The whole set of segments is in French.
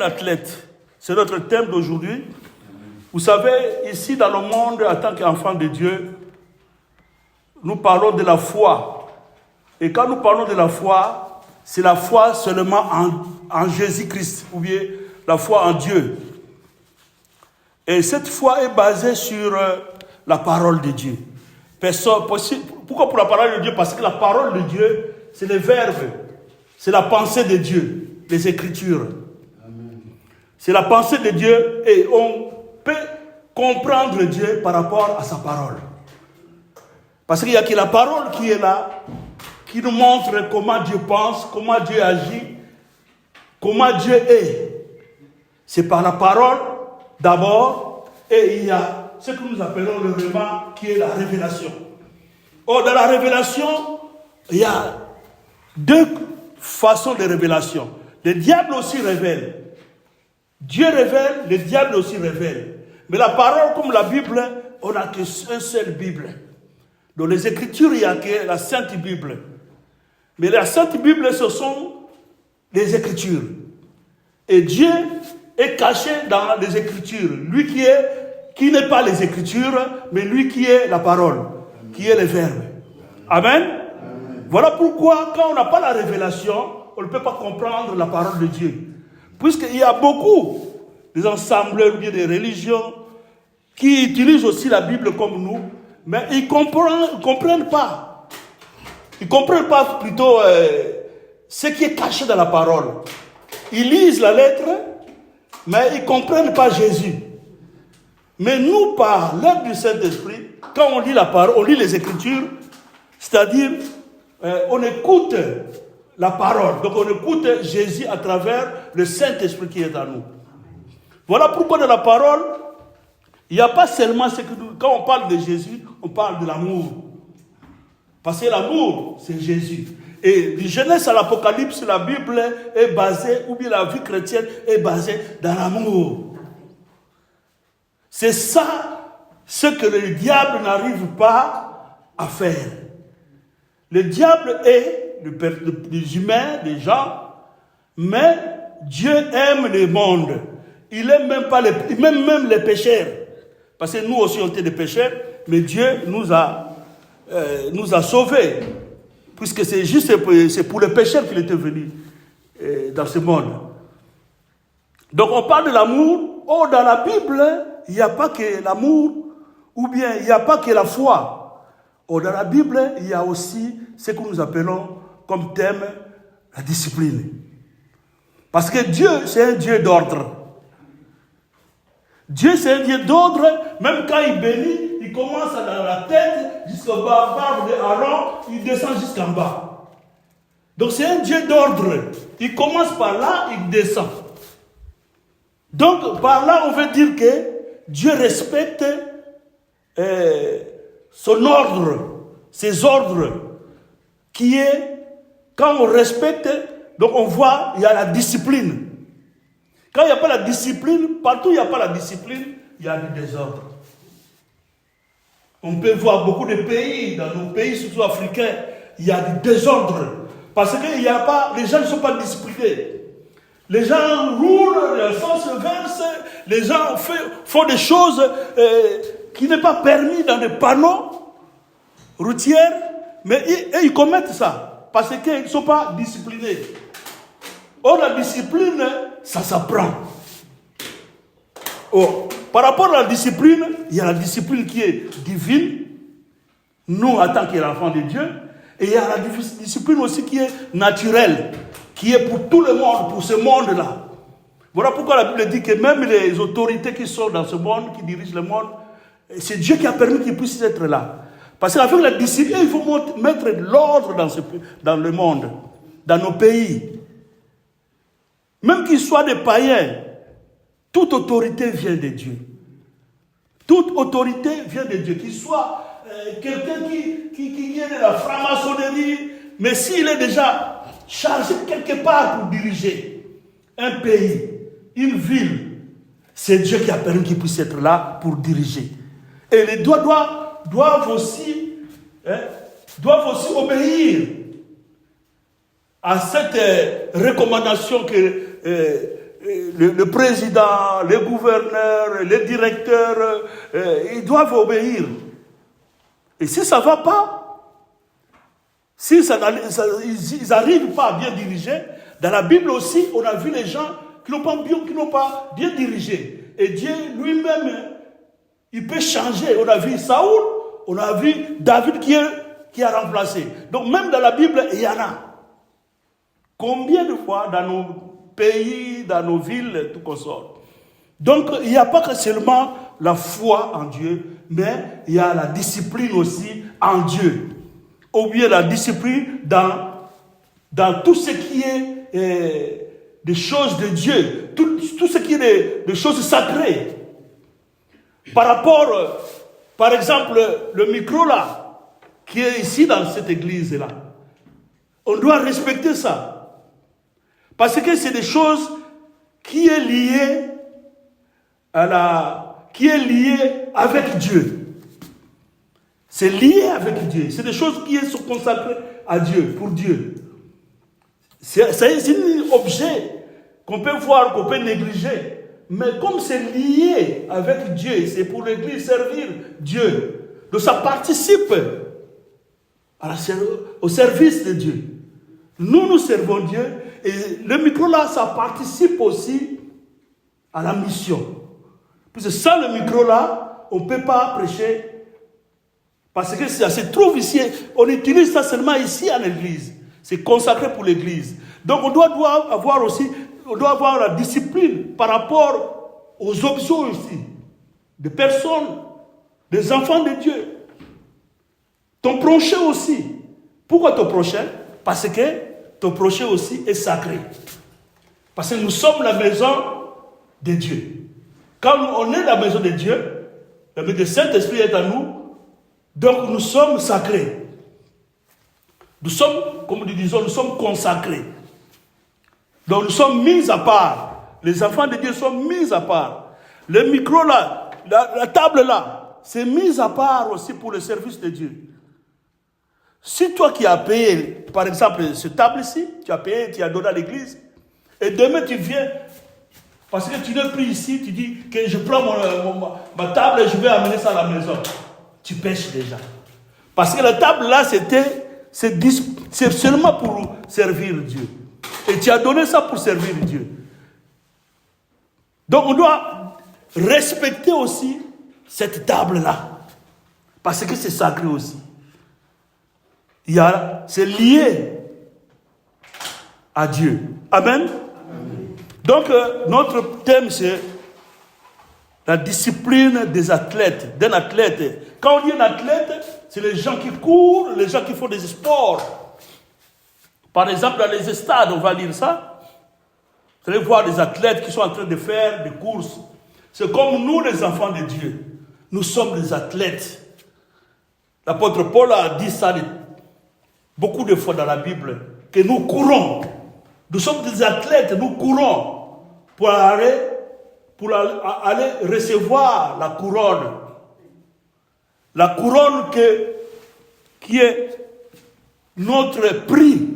Athlète, c'est notre thème d'aujourd'hui. Vous savez, ici dans le monde, en tant qu'enfant de Dieu, nous parlons de la foi. Et quand nous parlons de la foi, c'est la foi seulement en Jésus-Christ, ou bien la foi en Dieu. Et cette foi est basée sur la parole de Dieu. Pourquoi pour la parole de Dieu? Parce que la parole de Dieu, c'est les verbes, c'est la pensée de Dieu, les Écritures. C'est la pensée de Dieu et on peut comprendre Dieu par rapport à sa parole. Parce qu'il n'y a que la parole qui est là, qui nous montre comment Dieu pense, comment Dieu agit, comment Dieu est. C'est par la parole d'abord et il y a ce que nous appelons le réma qui est la révélation. Or, dans la révélation, il y a deux façons de révélation. Le diable aussi révèle. Dieu révèle, le diable aussi révèle. Mais la parole, comme la Bible, on n'a qu'une seule Bible. Dans les Écritures, il n'y a que la Sainte Bible. Mais la Sainte Bible, ce sont les Écritures. Et Dieu est caché dans les Écritures. Lui qui n'est pas les Écritures, mais lui qui est la parole, qui est le Verbe. Amen. Amen. Voilà pourquoi, quand on n'a pas la révélation, on ne peut pas comprendre la parole de Dieu. Puisqu'il y a beaucoup des ensembleurs ou bien des religions qui utilisent aussi la Bible comme nous, mais ils ne comprennent pas. Ils ne comprennent pas plutôt ce qui est caché dans la parole. Ils lisent la lettre, mais ils ne comprennent pas Jésus. Mais nous, par l'aide du Saint-Esprit, quand on lit la parole, on lit les Écritures, c'est-à-dire on écoute la parole. Donc on écoute Jésus à travers le Saint-Esprit qui est en nous. Voilà pourquoi dans la parole, il n'y a pas seulement ce que quand on parle de Jésus, on parle de l'amour. Parce que l'amour, c'est Jésus. Et du Genèse à l'Apocalypse, la Bible est basée, ou bien la vie chrétienne est basée dans l'amour. C'est ça ce que le diable n'arrive pas à faire. Le diable est des humains, des gens, mais Dieu aime le monde. Il aime même les pécheurs. Parce que nous aussi on était des pécheurs, mais Dieu nous a sauvés. Puisque c'est pour les pécheurs qu'il était venu dans ce monde. Donc on parle de l'amour. Oh, dans la Bible, il n'y a pas que l'amour, ou bien il n'y a pas que la foi. Oh, dans la Bible, il y a aussi ce que nous appelons comme thème la discipline. Parce que Dieu, c'est un Dieu d'ordre. Dieu, c'est un Dieu d'ordre. Même quand il bénit, il commence dans la tête jusqu'au barbe de Aaron, il descend jusqu'en bas. Donc c'est un Dieu d'ordre. Il commence par là, il descend. Donc par là, on veut dire que Dieu respecte son ordre, ses ordres, qui est, quand on respecte, donc on voit, il y a la discipline. Quand il n'y a pas la discipline, partout où il n'y a pas la discipline, il y a du désordre. On peut voir beaucoup de pays, dans nos pays, surtout africains, il y a du désordre. Parce que les gens ne sont pas disciplinés. Les gens roulent, le sang se verse, les gens font des choses qui n'est pas permis dans les panneaux routiers, mais ils commettent ça, parce qu'ils ne sont pas disciplinés. Or, la discipline, ça s'apprend. Or, par rapport à la discipline, il y a la discipline qui est divine, nous en tant qu'enfants de Dieu, et il y a la discipline aussi qui est naturelle, qui est pour tout le monde, pour ce monde-là. Voilà pourquoi la Bible dit que même les autorités qui sont dans ce monde, qui dirigent le monde, c'est Dieu qui a permis qu'ils puissent être là. Parce qu'avec la discipline, il faut mettre de l'ordre dans le monde, dans nos pays. Même qu'ils soient des païens, toute autorité vient de Dieu. Toute autorité vient de Dieu. Qu'il soit quelqu'un qui vient de la franc-maçonnerie, mais s'il est déjà chargé quelque part pour diriger un pays, une ville, c'est Dieu qui a permis qu'il puisse être là pour diriger. Et les doivent aussi obéir à cette recommandation que le président, les gouverneurs, les directeurs, ils doivent obéir. Et si ça ne va pas, si ils n'arrivent pas à bien diriger, dans la Bible aussi, on a vu les gens qui n'ont pas bien dirigé. Et Dieu lui-même, il peut changer. On a vu Saoul, on a vu David qui a remplacé. Donc même dans la Bible, il y en a. Combien de fois dans nos pays, dans nos villes, tout consort. Donc il n'y a pas que seulement la foi en Dieu, mais il y a la discipline aussi en Dieu. Ou bien la discipline dans tout ce qui est des choses de Dieu, tout ce qui est des choses sacrées. Par rapport, par exemple, le micro là, qui est ici dans cette église-là, on doit respecter ça. Parce que c'est des choses qui est liées qui est liée avec Dieu. C'est lié avec Dieu. C'est des choses qui sont consacrées à Dieu, pour Dieu. C'est un objet qu'on peut voir, qu'on peut négliger. Mais comme c'est lié avec Dieu, c'est pour l'Église servir Dieu. Donc ça participe au service de Dieu. Nous servons Dieu. Et le micro là, ça participe aussi à la mission. Parce que sans le micro là, on ne peut pas prêcher. Parce que ça se trouve ici, on utilise ça seulement ici en église. C'est consacré pour l'église. Donc on doit avoir la discipline par rapport aux options ici. Des personnes, des enfants de Dieu. Ton prochain aussi. Pourquoi ton prochain? Parce que ton prochain aussi est sacré. Parce que nous sommes la maison de Dieu. Quand on est la maison de Dieu, le Saint-Esprit est à nous, donc nous sommes sacrés. Nous sommes, comme nous disons, nous sommes consacrés. Donc nous sommes mis à part. Les enfants de Dieu sont mis à part. Le micro là, la table là, c'est mis à part aussi pour le service de Dieu. Si toi qui as payé, par exemple, cette table ici, tu as payé, tu as donné à l'église, et demain tu viens, parce que tu n'es plus ici, tu dis que je prends ma table et je vais amener ça à la maison. Tu pêches déjà. Parce que la table là, c'est seulement pour servir Dieu. Et tu as donné ça pour servir Dieu. Donc on doit respecter aussi cette table là. Parce que c'est sacré aussi. C'est lié à Dieu. Amen. Amen. Donc, notre thème, c'est la discipline des athlètes, d'un athlète. Quand on dit un athlète, c'est les gens qui courent, les gens qui font des sports. Par exemple, dans les stades, on va lire ça. Vous allez voir des athlètes qui sont en train de faire des courses. C'est comme nous, les enfants de Dieu. Nous sommes des athlètes. L'apôtre Paul a dit ça beaucoup de fois dans la Bible, que nous courons. Nous sommes des athlètes, nous courons pour aller recevoir la couronne. La couronne qui est notre prix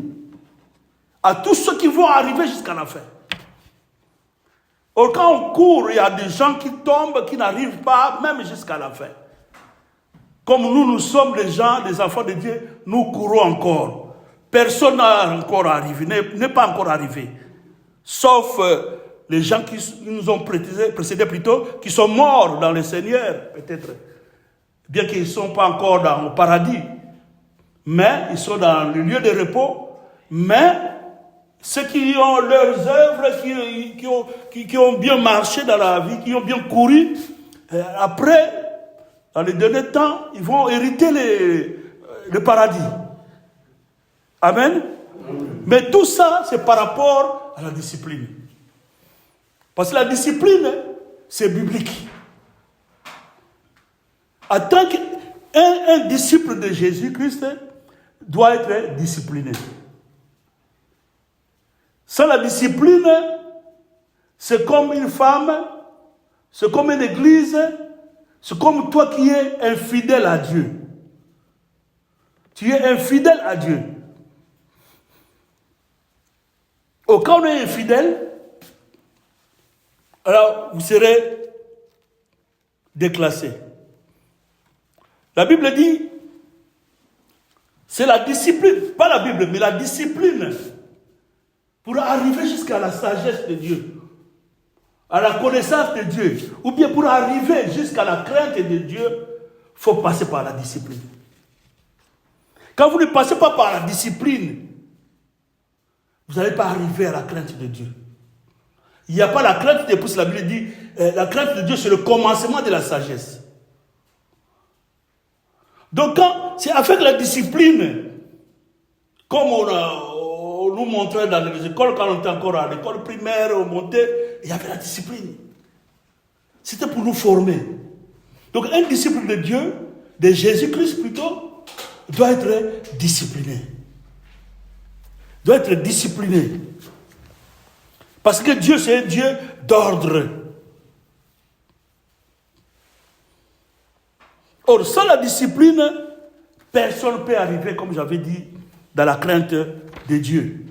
à tous ceux qui vont arriver jusqu'à la fin. Or, quand on court, il y a des gens qui tombent, qui n'arrivent pas même jusqu'à la fin. Comme nous sommes les gens, les enfants de Dieu, nous courons encore. Personne n'est pas encore arrivé. Sauf les gens qui nous ont précédés plutôt, qui sont morts dans le Seigneur, peut-être. Bien qu'ils ne sont pas encore dans le paradis. Mais ils sont dans le lieu de repos. Mais ceux qui ont leurs œuvres, qui ont bien marché dans la vie, qui ont bien couru, après, dans les derniers temps, ils vont hériter le paradis. Amen. Mais tout ça, c'est par rapport à la discipline. Parce que la discipline, c'est biblique. En tant qu'un disciple de Jésus-Christ doit être discipliné. Sans la discipline, c'est comme une femme, c'est comme une église, c'est comme toi qui es infidèle à Dieu. Tu es infidèle à Dieu. Quand on est infidèle, alors vous serez déclassé. La Bible dit, c'est la discipline, pas la Bible, mais la discipline pour arriver jusqu'à la sagesse de Dieu, à la connaissance de Dieu, ou bien pour arriver jusqu'à la crainte de Dieu, il faut passer par la discipline. Quand vous ne passez pas par la discipline, vous n'allez pas arriver à la crainte de Dieu. Il n'y a pas la crainte de Dieu, la Bible dit, la crainte de Dieu, c'est le commencement de la sagesse. Donc, c'est avec la discipline, comme on nous montrait dans les écoles, quand on était encore à l'école primaire, on montait, il y avait la discipline. C'était pour nous former. Donc, un disciple de Dieu, de Jésus-Christ plutôt, doit être discipliné. Doit être discipliné. Parce que Dieu, c'est un Dieu d'ordre. Or, sans la discipline, personne ne peut arriver, comme j'avais dit, dans la crainte de Dieu.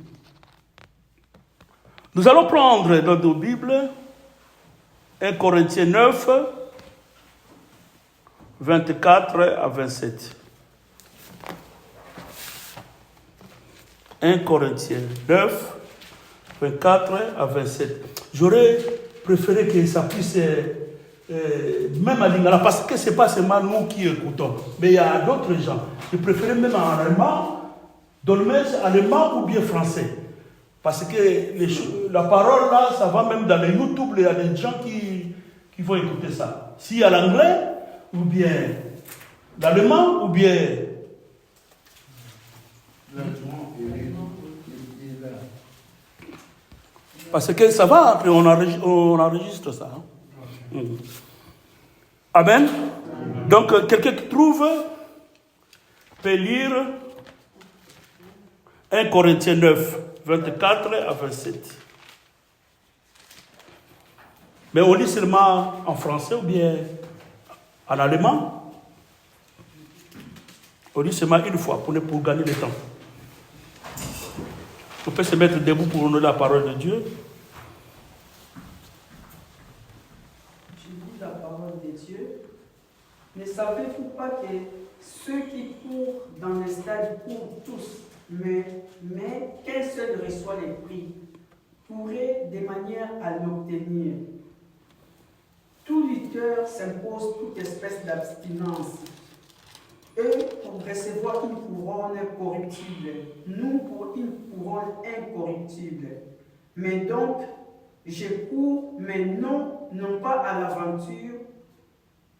Nous allons prendre dans nos Bibles 1 Corinthiens 9, 24 à 27. 1 Corinthiens 9, 24 à 27. J'aurais préféré que ça puisse, même à Lingala, parce que ce n'est pas seulement nous qui écoutons, mais il y a d'autres gens. Je préférais même en allemand, dolmens allemand ou bien français. Parce que la parole là, ça va même dans les YouTube, il y a des gens qui vont écouter ça. S'il y a l'anglais, ou bien l'allemand, ou bien... Parce que ça va, on enregistre ça. Hein. Amen. Donc, quelqu'un qui trouve peut lire 1 Corinthiens 9, 24 à 27. Mais on lit seulement en français ou bien en allemand. On lit seulement une fois pour gagner le temps. On peut se mettre debout pour honorer la parole de Dieu. Je lis la parole de Dieu. Ne savez-vous pas que ceux qui courent dans les stades courent tous, mais qu'un seul reçoit les prix, pourrait de manière à l'obtenir. Tout lutteur s'impose toute espèce d'abstinence. Eux pour recevoir une couronne corruptible, nous pour une couronne incorruptible. Mais donc, je cours, mais non pas à l'aventure.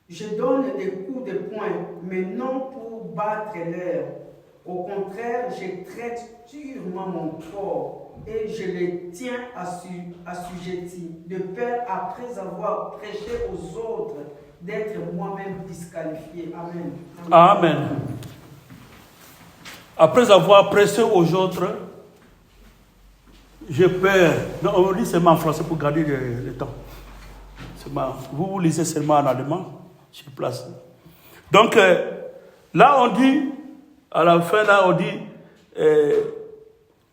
Je donne des coups de poing, mais non pour battre l'air. Au contraire, je traite durement mon corps et je le tiens assujetti, de peur, après avoir prêché aux autres, d'être moi-même disqualifié. Amen. Amen. Après avoir prêché aux autres, j'ai peur. Non, on lit seulement en français pour garder le temps. Vous lisez seulement en allemand. Je place. Donc, là, on dit, à la fin, là, on dit,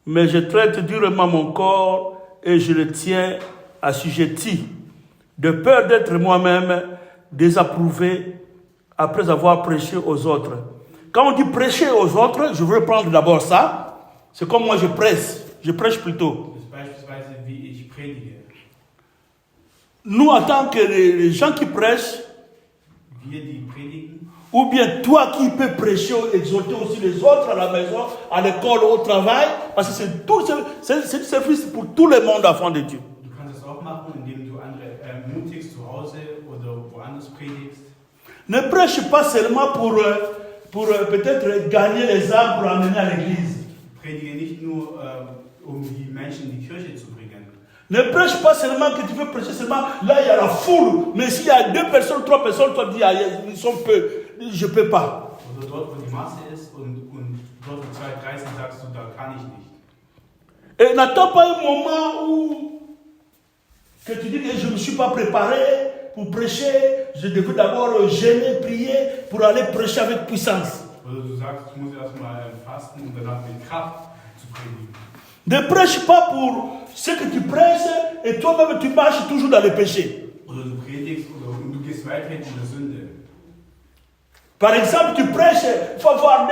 mais je traite durement mon corps et je le tiens assujetti, de peur d'être moi-même désapprouvé après avoir prêché aux autres. Quand on dit prêcher aux autres, je veux prendre d'abord ça. C'est comme moi je prêche plutôt. Nous, en tant que les gens qui prêchent, ou bien toi qui peux prêcher, exhorter aussi les autres à la maison, à l'école, au travail, parce que c'est du service pour tout le monde enfant de Dieu. Ne prêche pas seulement pour peut-être gagner les âmes pour amener à l'église. Ne prêche pas seulement que tu veux prêcher seulement, là il y a la foule, mais s'il y a 2 personnes, 3 personnes, toi tu dis, ils sont peu, je ne peux pas. Et n'attends pas un moment où que tu dis que je ne me suis pas préparé pour prêcher, je devais d'abord gêner, prier pour aller prêcher avec puissance. Ne prêche pas pour ce que tu prêches et toi-même tu marches toujours dans le péché. Oder du predigst und du gehst weiterhin in der Sünde. Par exemple, tu prêches, il faut avoir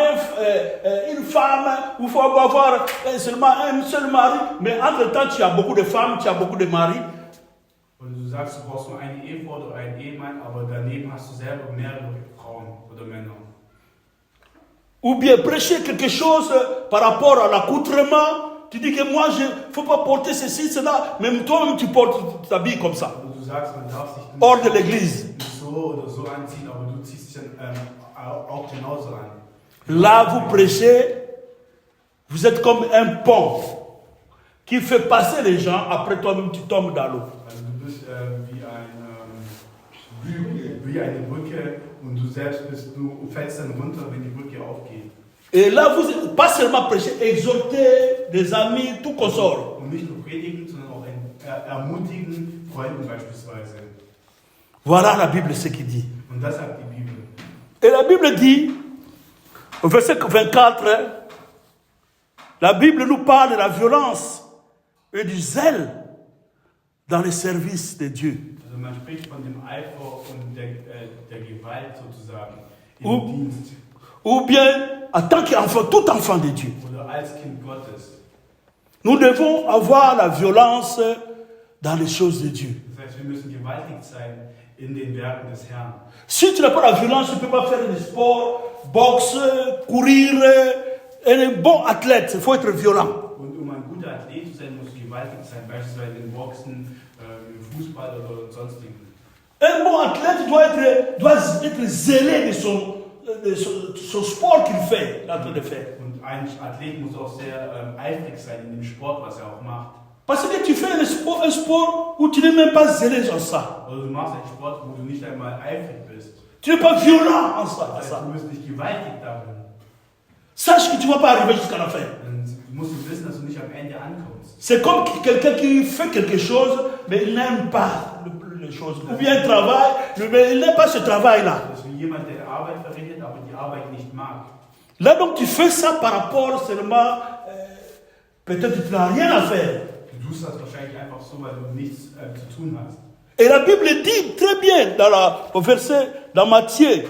une femme, ou il faut avoir seulement un seul mari, mais entre-temps, tu as beaucoup de femmes, tu as beaucoup de maris. Oder du sagst, du brauchst nur eine Ehefrau oder einen Ehemann, aber daneben hast du selber mehrere Frauen oder Männer. Ou bien prêcher quelque chose par rapport à l'accoutrement. Tu dis que moi, il ne faut pas porter ceci, cela, même toi-même, tu portes, tu t'habilles comme ça. Oder du sagst, man darf sich Hors de l'église. nicht so oder so anziehen, aber du ziehst dich dann auch genauso an. Là, vous prêchez, vous êtes comme un pont qui fait passer les gens, après toi-même, tu tombes dans l'eau. Also du bist wie eine Brücke und du selbst fällst dann runter, wenn die Brücke aufgeht. Et là, vous pas seulement prêcher, exhorter des amis, tout consort. Und nicht nur predigen, sondern auch ermutigen, Freunden beispielsweise. Voilà la Bible, ce qu'il dit. Und das sagt die Bibel. Et la Bible dit, au verset 24, la Bible nous parle de la violence et du zèle dans le service de Dieu. Also man spricht von dem Eifer und der Gewalt sozusagen im Dienst. Ou bien, en tant qu'enfant, tout enfant de Dieu. Oder als Kind Gottes. Nous devons avoir la violence dans les choses de Dieu. Das heißt, wir müssen gewaltig sein in den Werken des Herrn. Si tu n'as pas la violence, tu ne peux pas faire du sport, boxe, courir. Un bon athlète, il faut être violent. Und um ein guter Athlet zu sein, muss du gewaltig sein, beispielsweise im Boxen, im Fußball oder sonstigen. Un bon athlète doit être zélé de son sport qu'il fait, en train de faire. Und ein Athlet muss auch sehr eifrig sein in dem Sport, was er auch macht. Parce que tu fais un sport où tu n'es même pas zélé en ça. Oder du machst einen Sport, wo du nicht einmal eifrig bist. Tu n'es pas violent en ça. Das heißt, du bist nicht gewaltig darin. Sache que tu ne vas pas arriver jusqu'à la fin. Und du musst wissen, dass du nicht am Ende ankommst. C'est comme quelqu'un qui fait quelque chose, mais il n'aime pas les choses. Ou bien un travail, mais il n'aime pas ce travail-là. Das ist wie jemand, der Arbeit verrichtet, aber die Arbeit nicht mag. Là donc tu fais ça par rapport seulement, peut-être tu n'as rien à faire. Du tust das wahrscheinlich einfach so, weil du nichts zu tun hast. Et la Bible dit très bien au verset, dans Matthieu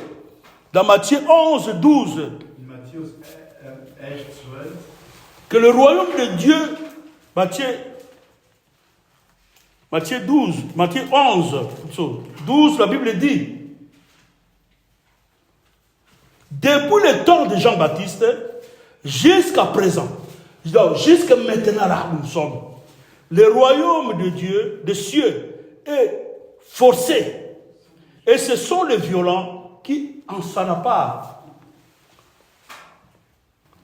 11, 12, In Matthäus 11, 12, que le royaume de Dieu, Matthieu 11, 12, la Bible dit, depuis le temps de Jean-Baptiste, jusqu'à présent, donc jusqu'à maintenant là où nous sommes, le royaume de Dieu, des cieux, est forcé. Et ce sont les violents qui en s'en apparent.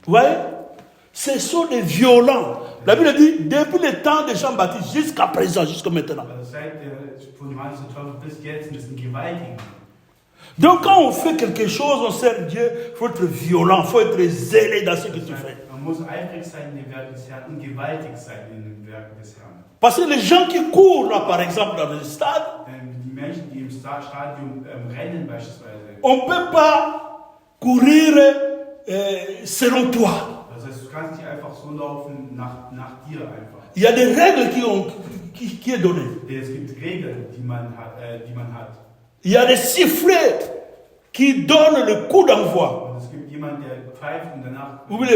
Vous voyez? Ce sont les violents. La Bible dit, depuis le temps de Jean-Baptiste jusqu'à présent, jusqu'à maintenant. also seit von Johannes der Täufer bis jetzt, das sind Gewaltigen. Donc quand on fait quelque chose, on sert Dieu, il faut être violent, il faut être zélé dans ce que tu fais. Man muss eifrig sein in den Werken des Herrn und gewaltig sein in den Werken des Herrn. Parce que les gens qui courent là, par exemple, dans le stade, Die Menschen, die im Stadion rennen beispielsweise, on ne peut pas courir selon toi. das heißt, du kannst nicht einfach so laufen nach dir einfach. Il y a des règles qui est données. Denn es gibt Regeln, die man hat. Il y a des sifflets qui donnent le coup d'envoi. Und es gibt jemanden, der pfeift und danach Ou bien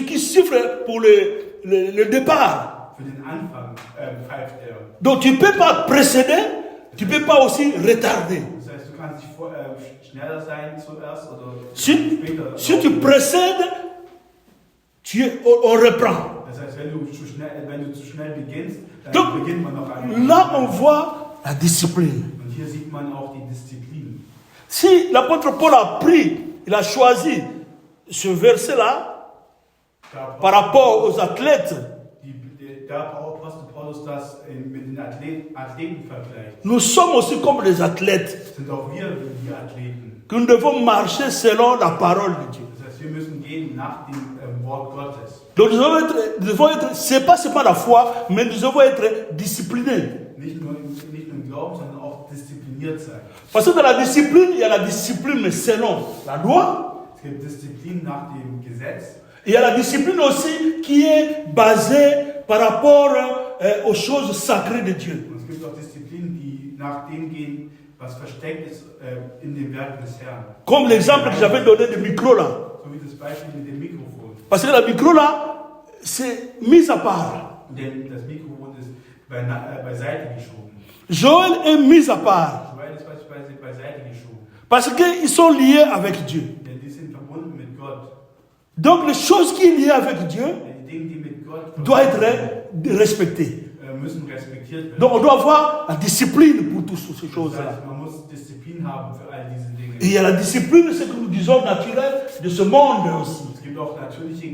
qui siffle pour le départ. für den Anfang pfeift er. Donc tu ne peux pas précéder, tu ne peux pas aussi retarder. Das heißt, du kannst nicht schneller sein zuerst oder später. Si tu précèdes, on reprend. Das heißt, wenn du zu schnell beginnst, dann Donc, beginnt man noch einmal. là, on voit la discipline. Und hier sieht man auch die Disziplin. Si l'apôtre Paul a pris, il a choisi ce verset-là par rapport aux athlètes, Da Apostel Paulus das mit den Athleten vergleicht, nous sommes aussi comme des athlètes, sind auch wir die Athleten. que nous devons marcher selon la parole de Dieu. Das heißt, wir müssen gehen nach dem Wort Gottes. Donc nous devons être, c'est pas seulement la foi, mais nous devons être disciplinés. Nicht nur im Glauben, sondern auch diszipliniert sein. Parce que dans la discipline, il y a la discipline selon la loi. Es gibt Disziplin nach dem Gesetz. Il y a la discipline aussi qui est basée par rapport aux choses sacrées de Dieu. Und es gibt auch Disziplinen, die nach dem gehen, was versteckt ist in den Werken des Herrn. Comme l'exemple que j'avais donné du micro là. So wie das Beispiel mit dem Mikrofon. Parce que le micro là, c'est mis à part. Denn das Mikrofon ist beiseite geschoben. Joël est mis à part. Joel ist beispielsweise beiseite geschoben. Parce qu'ils sont liés avec Dieu. Denn die sind verbunden mit Gott. Donc les choses qui sont liées avec Dieu Denn die Dinge, die mit Gott doivent être respectées. müssen respektiert werden. Donc on doit avoir la discipline pour toutes ces Das choses-là. heißt, man muss Disziplin haben für all diese Dinge. Et il y a la discipline, ce que nous disons naturelle, de ce monde aussi. Es gibt auch natürliche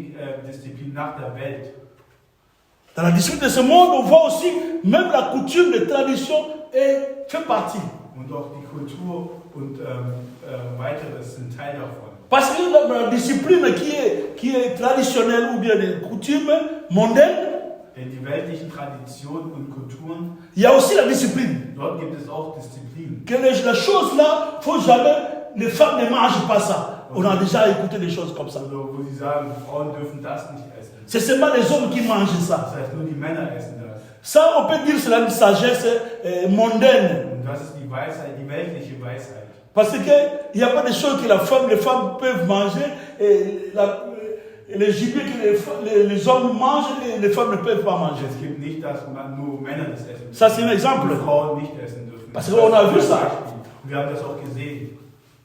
Disziplin nach der Welt. Dans la discipline de ce monde, on voit aussi, même la coutume, les traditions, fait partie. Und auch die Kultur und weiteres sind Teil davon. Parce que la discipline qui est traditionnelle ou bien les coutumes mondaines, Denn die weltlichen Traditionen und Kulturen, il y a aussi la discipline. dort gibt es auch Disziplin. Que les choses là, il faut jamais, les femmes ne mangent pas ça. On a déjà écouté des choses comme ça. Also, wo sie sagen, Frauen dürfen das nicht essen. C'est seulement les hommes qui mangent ça. Das heißt, nur die Männer essen das. Ça, on peut dire c'est la sagesse mondaine. Und das ist die Weisheit, die weltliche Weisheit. Parce qu'il n'y a pas de choses que les femmes peuvent manger. Et les gibiers que les hommes mangent et les femmes ne peuvent pas manger. Es gibt nicht, dass nur Männer das essen dürfen. Ça, c'est un exemple. Und Frauen nicht essen dürfen. Parce qu'on a vu ça. Und wir haben das auch gesehen.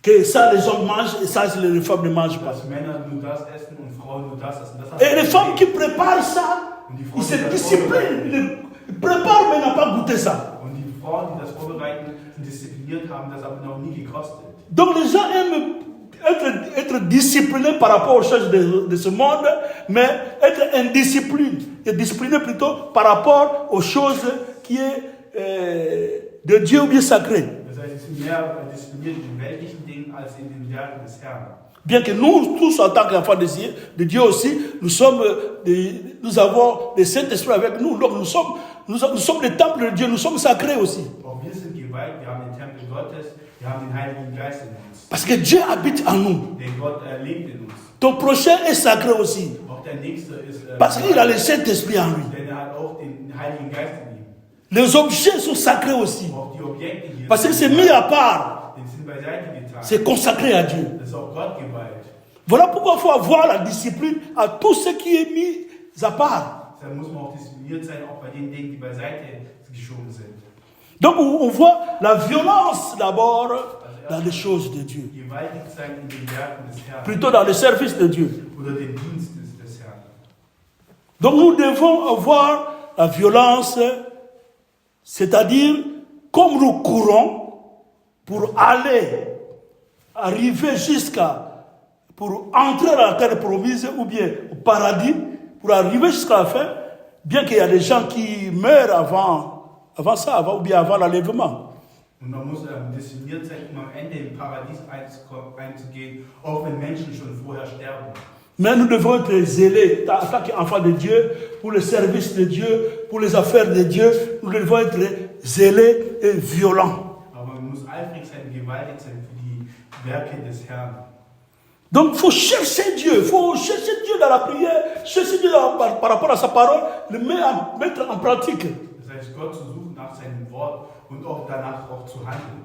Que ça, les hommes mangent et ça, les femmes ne mangent pas. Dass Männer nur das essen und Frauen nur das essen. Das Et les femmes qui préparent ça, ils se disciplinent. Ils préparent mais n'ont pas goûté ça. Und die Frauen, die das vorbereiten, sind diszipliniert, haben das aber noch nie gekostet. Donc les gens aiment être disciplinés par rapport aux choses de ce monde, mais être indisciplinés, et disciplinés plutôt par rapport aux choses qui est de Dieu ou bien sacrées. Das heißt, sie sind mehr diszipliniert in den weltlichen Dingen als in den Werken des Herrn. Bien que nous, tous en tant qu'enfants de Dieu aussi, nous avons le Saint-Esprit avec nous. Donc nous sommes les temples de Dieu, nous sommes sacrés aussi. Auch wir sind geweiht, wir haben den Tempel Gottes, wir haben den Heiligen Geist in uns. Parce que Dieu habite en nous. Den Gott lebt in uns. Ton prochain est sacré aussi. Auch der Nächste ist. Parce qu'il a le Saint-Esprit en lui. Denn hat auch den Heiligen Geist in ihm. Les objets sont sacrés aussi. Auch die Objekte hier. Parce que c'est mis à part. Die sind beiseite getan. C'est consacré à Dieu. Das ist auch Gott geweiht. Voilà pourquoi il faut avoir la discipline à tout ce qui est mis à part. Deshalb muss man auch diszipliniert sein, auch bei den Dingen, die beiseite geschoben sind. Donc on voit la violence d'abord dans les choses de Dieu. Gewaltig sein in den Werken des Herrn. Plutôt dans le service de Dieu. Oder den Dienst des Herrn. Donc nous devons avoir la violence, c'est-à-dire comme nous courons pour arriver pour entrer dans la terre promise ou bien au paradis, pour arriver jusqu'à la fin, bien qu'il y a des gens qui meurent avant ça, ou bien avant l'enlèvement. Und man muss diszipliniert sein, um am Ende im Paradies einzugehen, auch wenn Menschen schon vorher sterben. Mais nous devons être zélés, en tant qu'enfants de Dieu, pour le service de Dieu, pour les affaires de Dieu, nous devons être zélés et violents. Aber man muss eifrig sein, gewaltig sein für die Werke des Herrn. Donc il faut chercher Dieu dans la prière, chercher Dieu par rapport à sa parole, le mettre en pratique. Das heißt, Gott zu suchen nach seinem Wort und auch danach auch zu handeln.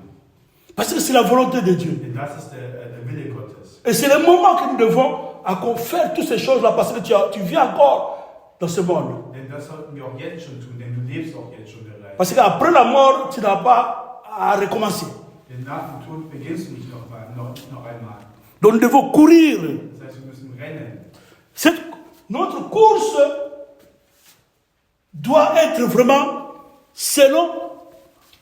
Parce que c'est la volonté de Dieu. Denn das ist der Wille Gottes. Et c'est le moment que nous devons faire toutes ces choses-là, parce que tu vis encore dans ce monde. Denn das sollten wir auch jetzt schon tun, denn du lebst auch jetzt schon bereits. Parce qu'après la mort, tu n'as pas à recommencer. Denn nach dem Tod beginnst du nicht noch einmal. Donc nous devons courir. Das heißt, wir müssen rennen. Notre course doit être vraiment selon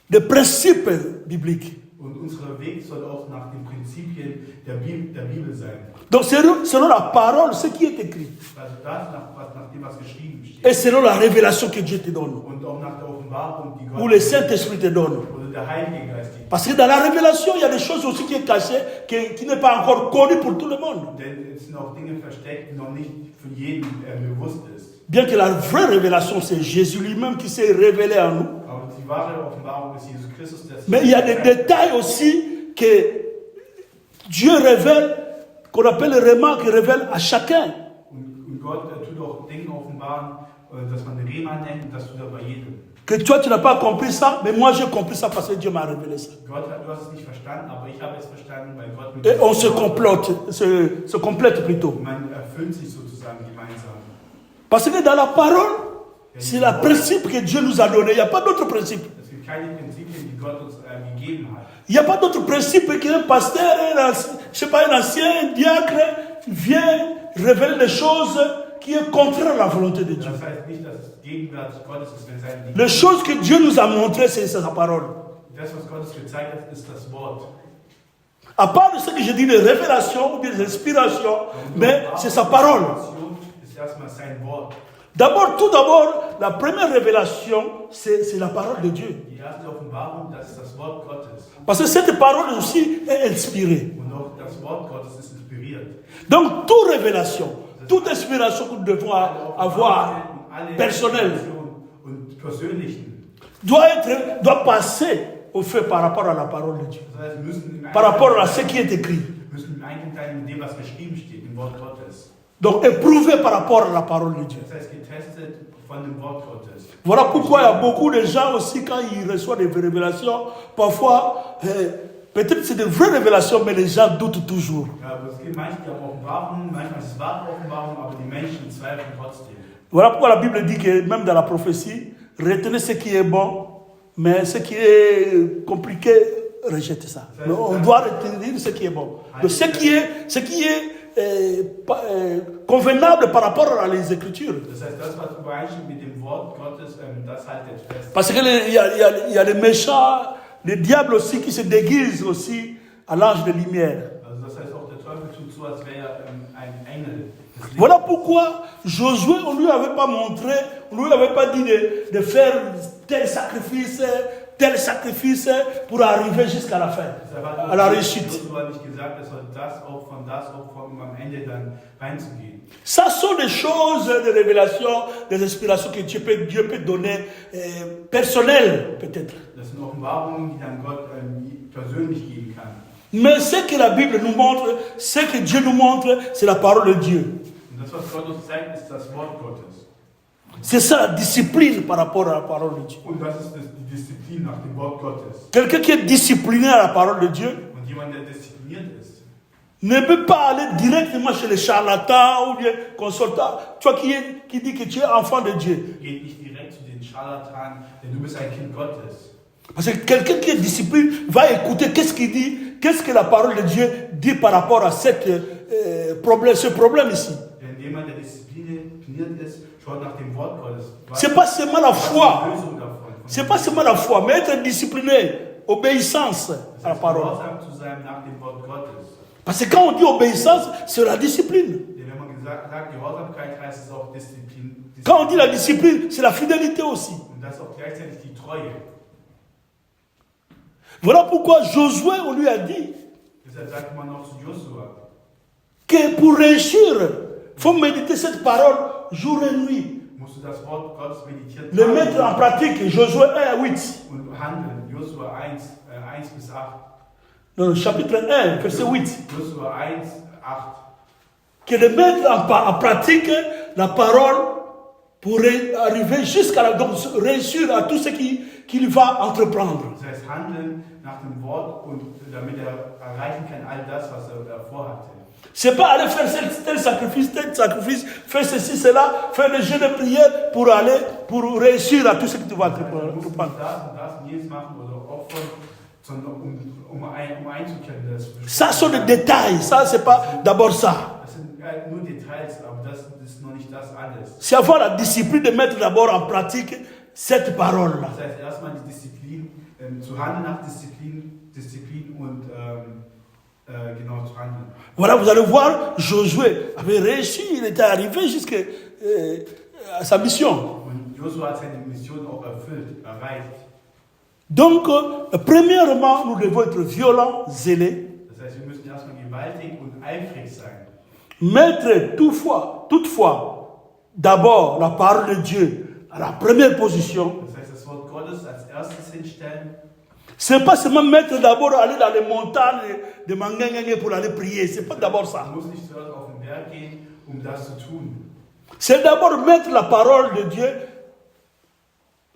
les principes bibliques. Und unser Weg soll auch nach den Prinzipien der Bibel sein. Donc selon la parole, ce qui est écrit. Also das, nach dem, was geschrieben steht. Et selon la révélation que Dieu te donne. Und auch nach der Offenbarung, die Gott Ou le Saint-Esprit te donne. oder der Heilige Geist gibt. Parce que dans la révélation, il y a des choses aussi qui sont cachées, qui n'est pas encore connues pour tout le monde. Denn es sind auch Dinge versteckt, die noch nicht für jeden bewusst ist. Bien que la vraie révélation, c'est Jésus lui-même qui s'est révélé en nous. Aber die wahre Offenbarung ist Jesus Christus. Mais il y a des détails aussi que Dieu révèle, qu'on appelle les remarques, révèle à chacun. Und Gott tut auch Dinge offenbaren, dass man Rema nennt und das tut er bei jedem. Que toi, tu n'as pas compris ça, mais moi, j'ai compris ça parce que Dieu m'a révélé ça. Gott, du hast es nicht verstanden, aber ich habe es verstanden, weil Gott mit Et on se complète plutôt. Man erfüllt sich sozusagen gemeinsam. Parce que dans la parole, c'est le principe que Dieu nous a donné. Il n'y a pas d'autre principe. Es gibt keine Prinzipien, die Gott uns gegeben hat. Il n'y a pas d'autre principe qu'un pasteur, je sais pas, un ancien diacre vient révéler des choses qui est contraire à la volonté de Dieu. Das heißt nicht, dass es gegenwärtig Gottes ist, wenn seine Les choses que Dieu nous a montrées, c'est sa parole. Das, was Gott uns gezeigt hat, ist das Wort. À part de ce que je dis, des révélations ou des inspirations, mais c'est sa parole. Ist erstmal sein Wort. Tout d'abord, la première révélation, c'est la parole de Dieu. Die erste Offenbarung, das ist das Wort Gottes. Parce que cette parole aussi est inspirée. Und auch das Wort Gottes ist inspiriert. Donc, toute révélation, toute inspiration que nous devons avoir, personnelle, und persönlichen, doit passer au fait par rapport à la parole de Dieu. das heißt, wir müssen Par rapport à ce qui est écrit. müssen im Einklang mit dem, was geschrieben steht, im Wort Gottes. Donc, éprouvé par rapport à la parole de Dieu. Das heißt, getestet von dem Wort Gottes. Voilà pourquoi il y a beaucoup de gens aussi, quand ils reçoivent des révélations, parfois, peut-être c'est des vraies révélations, mais les gens doutent toujours. Ja, aber es gibt manche, die haben Offenbarungen, manchmal ist es wahre Offenbarung, aber die Menschen zweifeln trotzdem. Voilà pourquoi la Bible dit que même dans la prophétie, retenez ce qui est bon, mais ce qui est compliqué, rejetez ça. Mais on doit retenir ce qui est bon. Donc, ce qui est convenable par rapport à les Écritures. Das heißt, das, was übereinstimmt mit dem Wort Gottes, das haltet fest. Parce qu'il y a les méchants, les diables aussi qui se déguisent aussi à l'ange de lumière. Also das heißt, auch der Teufel tut so, als wäre er ein Engel. Voilà pourquoi Josué, on ne lui avait pas montré, on ne lui avait pas dit de faire tel sacrifice pour arriver jusqu'à la fin, à la réussite. Joshua hat nicht gesagt, er soll das Opfern, um am Ende dann reinzugehen. Ça sont des choses, des révélations, des inspirations que Dieu peut donner, personnelles peut-être. Das sind Offenbarungen, die dann Gott persönlich geben kann. Mais ce que la Bible nous montre, ce que Dieu nous montre, c'est la parole de Dieu. Und das, was Gott uns zeigt, ist das Wort Gottes. C'est ça la discipline par rapport à la parole de Dieu. Und das ist die Disziplin nach dem Wort Gottes. Quelqu'un qui est discipliné à la parole de Dieu Und jemand, der diszipliniert ist, ne peut pas aller directement chez les charlatans ou les consultants. Toi qui dis que tu es enfant de Dieu. geht nicht direkt zu den Scharlatanen, denn du bist ein Kind Gottes. Parce que quelqu'un qui est discipliné va écouter qu'est-ce qu'il dit, qu'est-ce que la parole de Dieu dit par rapport à ce problème ici. Denn jemand, der diszipliniert ist, schaut nach dem Wort Gottes. C'est pas seulement la foi. Die Lösung davon. C'est pas seulement la foi, mais être discipliné, obéissance à la parole. Gehorsam zu sein nach dem Wort Gottes. Parce que quand on dit obéissance, c'est la discipline. Denn wenn man sagt, Gehorsamkeit heißt es auch Disziplin. Quand on dit la discipline, c'est la fidélité aussi. Und das ist auch gleichzeitig die Treue. Voilà pourquoi Josué, on lui a dit Deshalb sagt man noch zu Joshua, que pour réussir, il faut méditer cette parole jour et nuit. musst du das Wort Gottes meditieren. Le mettre en pratique. Josué 1 à 8. Und handeln. Joshua 1 bis 8. Dans le chapitre 1, verset 8. Joshua 1, 8. Que de mettre en pratique la parole pour arriver jusqu'à la, donc réussir à tout ce qu'il va entreprendre. Das heißt, handeln nach dem Wort und damit erreichen kann all das, was vorhatte. C'est pas aller faire tel sacrifice, faire ceci, cela, faire des jeux de prière pour réussir à tout ce que tu vas entreprendre. Das und jenes machen oder opfern, sondern um einzukennen. Ça sont des détails, ça c'est pas d'abord ça. Das sind nur Details, aber das ist noch nicht das alles. C'est avoir la discipline de mettre d'abord en pratique cette parole-là. Das heißt, erstmal die Disziplin, zu handeln nach Disziplin und genau zu handeln. Voilà, vous allez voir, Josué avait réussi, il était arrivé jusqu'à sa mission. Und Joshua hat seine Mission auch erreicht. Donc, premièrement, nous devons être violents, zélés. Das heißt, wir müssen erstmal gewaltig und eifrig sein. Mettre toutefois, d'abord la parole de Dieu à la première position. Das heißt, das Wort Gottes als erstes hinstellen. C'est pas seulement mettre d'abord aller dans les montagnes de Mangengenge pour aller prier. C'est pas d'abord ça. Man muss nicht zuerst auf den Berg gehen, um das zu tun. C'est d'abord mettre la parole de Dieu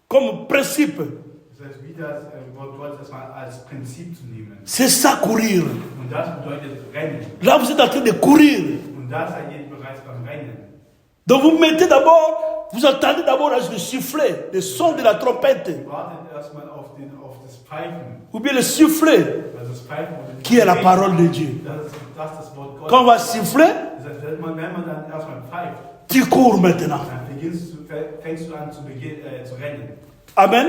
comme principe. Das heißt, wie das Wort Gottes erstmal als Prinzip zu nehmen. C'est ça courir. Und das bedeutet Rennen. Là, vous êtes en train de courir. Und da seid ihr bereits beim Rennen. Donc vous mettez d'abord, vous entendez d'abord le sifflet, le son de la trompette, Wartet erstmal auf das Pfeifen. ou bien le sifflet, Also das Pfeifen oder qui est la parole de Dieu. das Wort Gottes. Quand on va siffler, Das heißt, wenn man dann erstmal pfeift, tu cours maintenant. dann fängst du an zu rennen. Amen.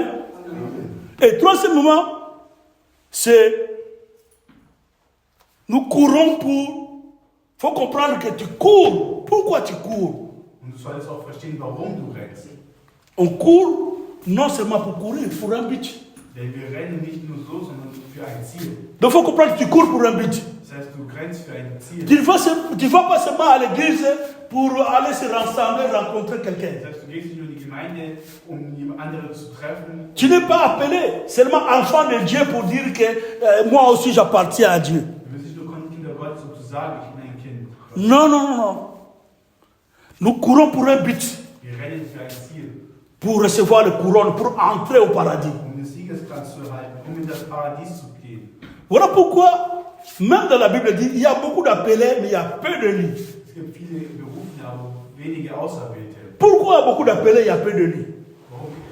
Et troisièmement, c'est nous courons pour. Il faut comprendre que tu cours. Pourquoi tu cours? Und du solltest auch verstehen, warum du rennst. On court non seulement pour courir, pour un but. Denn wir rennen nicht nur so, sondern für ein Ziel. Donc il faut comprendre que tu cours pour un but. Das heißt, du rennst für ein Ziel. Tu ne vas pas seulement à l'église pour aller se rassembler, rencontrer quelqu'un. Das heißt, du gehst nicht nur in die Gemeinde, um andere zu treffen. Tu n'es pas appelé seulement enfant de Dieu pour dire que moi aussi j'appartiens à Dieu. Du bist nicht nur Kinder Gottes, um zu sagen, ich bin ein Kind. Non, non, non, non. Nous courons pour un but, Wir rennen für ein Ziel, pour recevoir le couronne, pour entrer au paradis. um den Siegeskranz zu erhalten, um in das Paradies zu gehen. Voilà pourquoi, même dans la Bible dit, il y a beaucoup d'appelés, mais il y a peu de lits. Es gibt viele Berufene, aber wenige Auserwählte. Pourquoi beaucoup d'appelés, il y a peu de lits?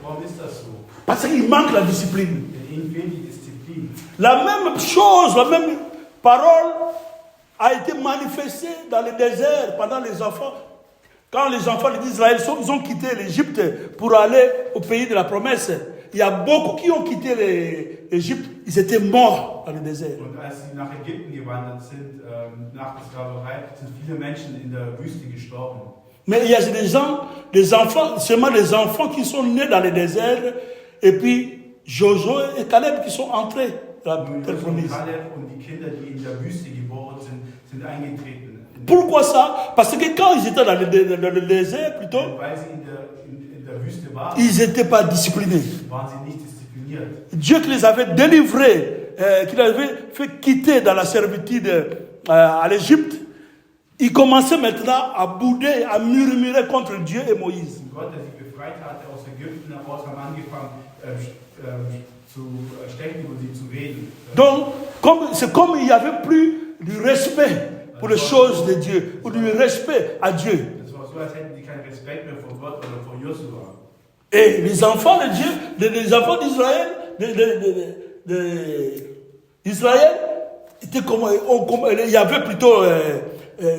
Warum ist das so? Parce qu'il manque la discipline. Denn ihnen fehlt die Disziplin. La même chose, la même parole a été manifestée dans le désert pendant les enfants. Quand les enfants d'Israël ils ont quitté l'Égypte pour aller au pays de la promesse, il y a beaucoup qui ont quitté l'Égypte, ils étaient morts dans le désert. Und als sie nach Ägypten gewandert sind, nach der Sklaverei, sind viele Menschen in der Wüste gestorben. Mais il y a des enfants, seulement des enfants qui sont nés dans le désert, et puis Josué et Caleb qui sont entrés dans la terre promise. Kaleb und die Kinder, die in der Wüste geboren sind eingetreten. Pourquoi ça? Parce que quand ils étaient dans le désert, plutôt, Weil sie in der Wüste waren, ils n'étaient pas disciplinés. waren sie nicht diszipliniert. Dieu qui les avait délivrés, qui les avait fait quitter dans la servitude à l'Égypte, ils commençaient maintenant à bouder, à murmurer contre Dieu et Moïse. Und Gott, der sie befreit hatte aus Ägypten heraus, haben angefangen zu stechen und sie zu reden. Donc, c'est comme il n'y avait plus du respect pour les choses de Dieu, ou du respect à Dieu. Das war so, als hätten sie keinen Respekt mehr vor Gott oder vor Josua. Et les enfants de Dieu, les enfants d'Israël, d'Israël, il y avait plutôt,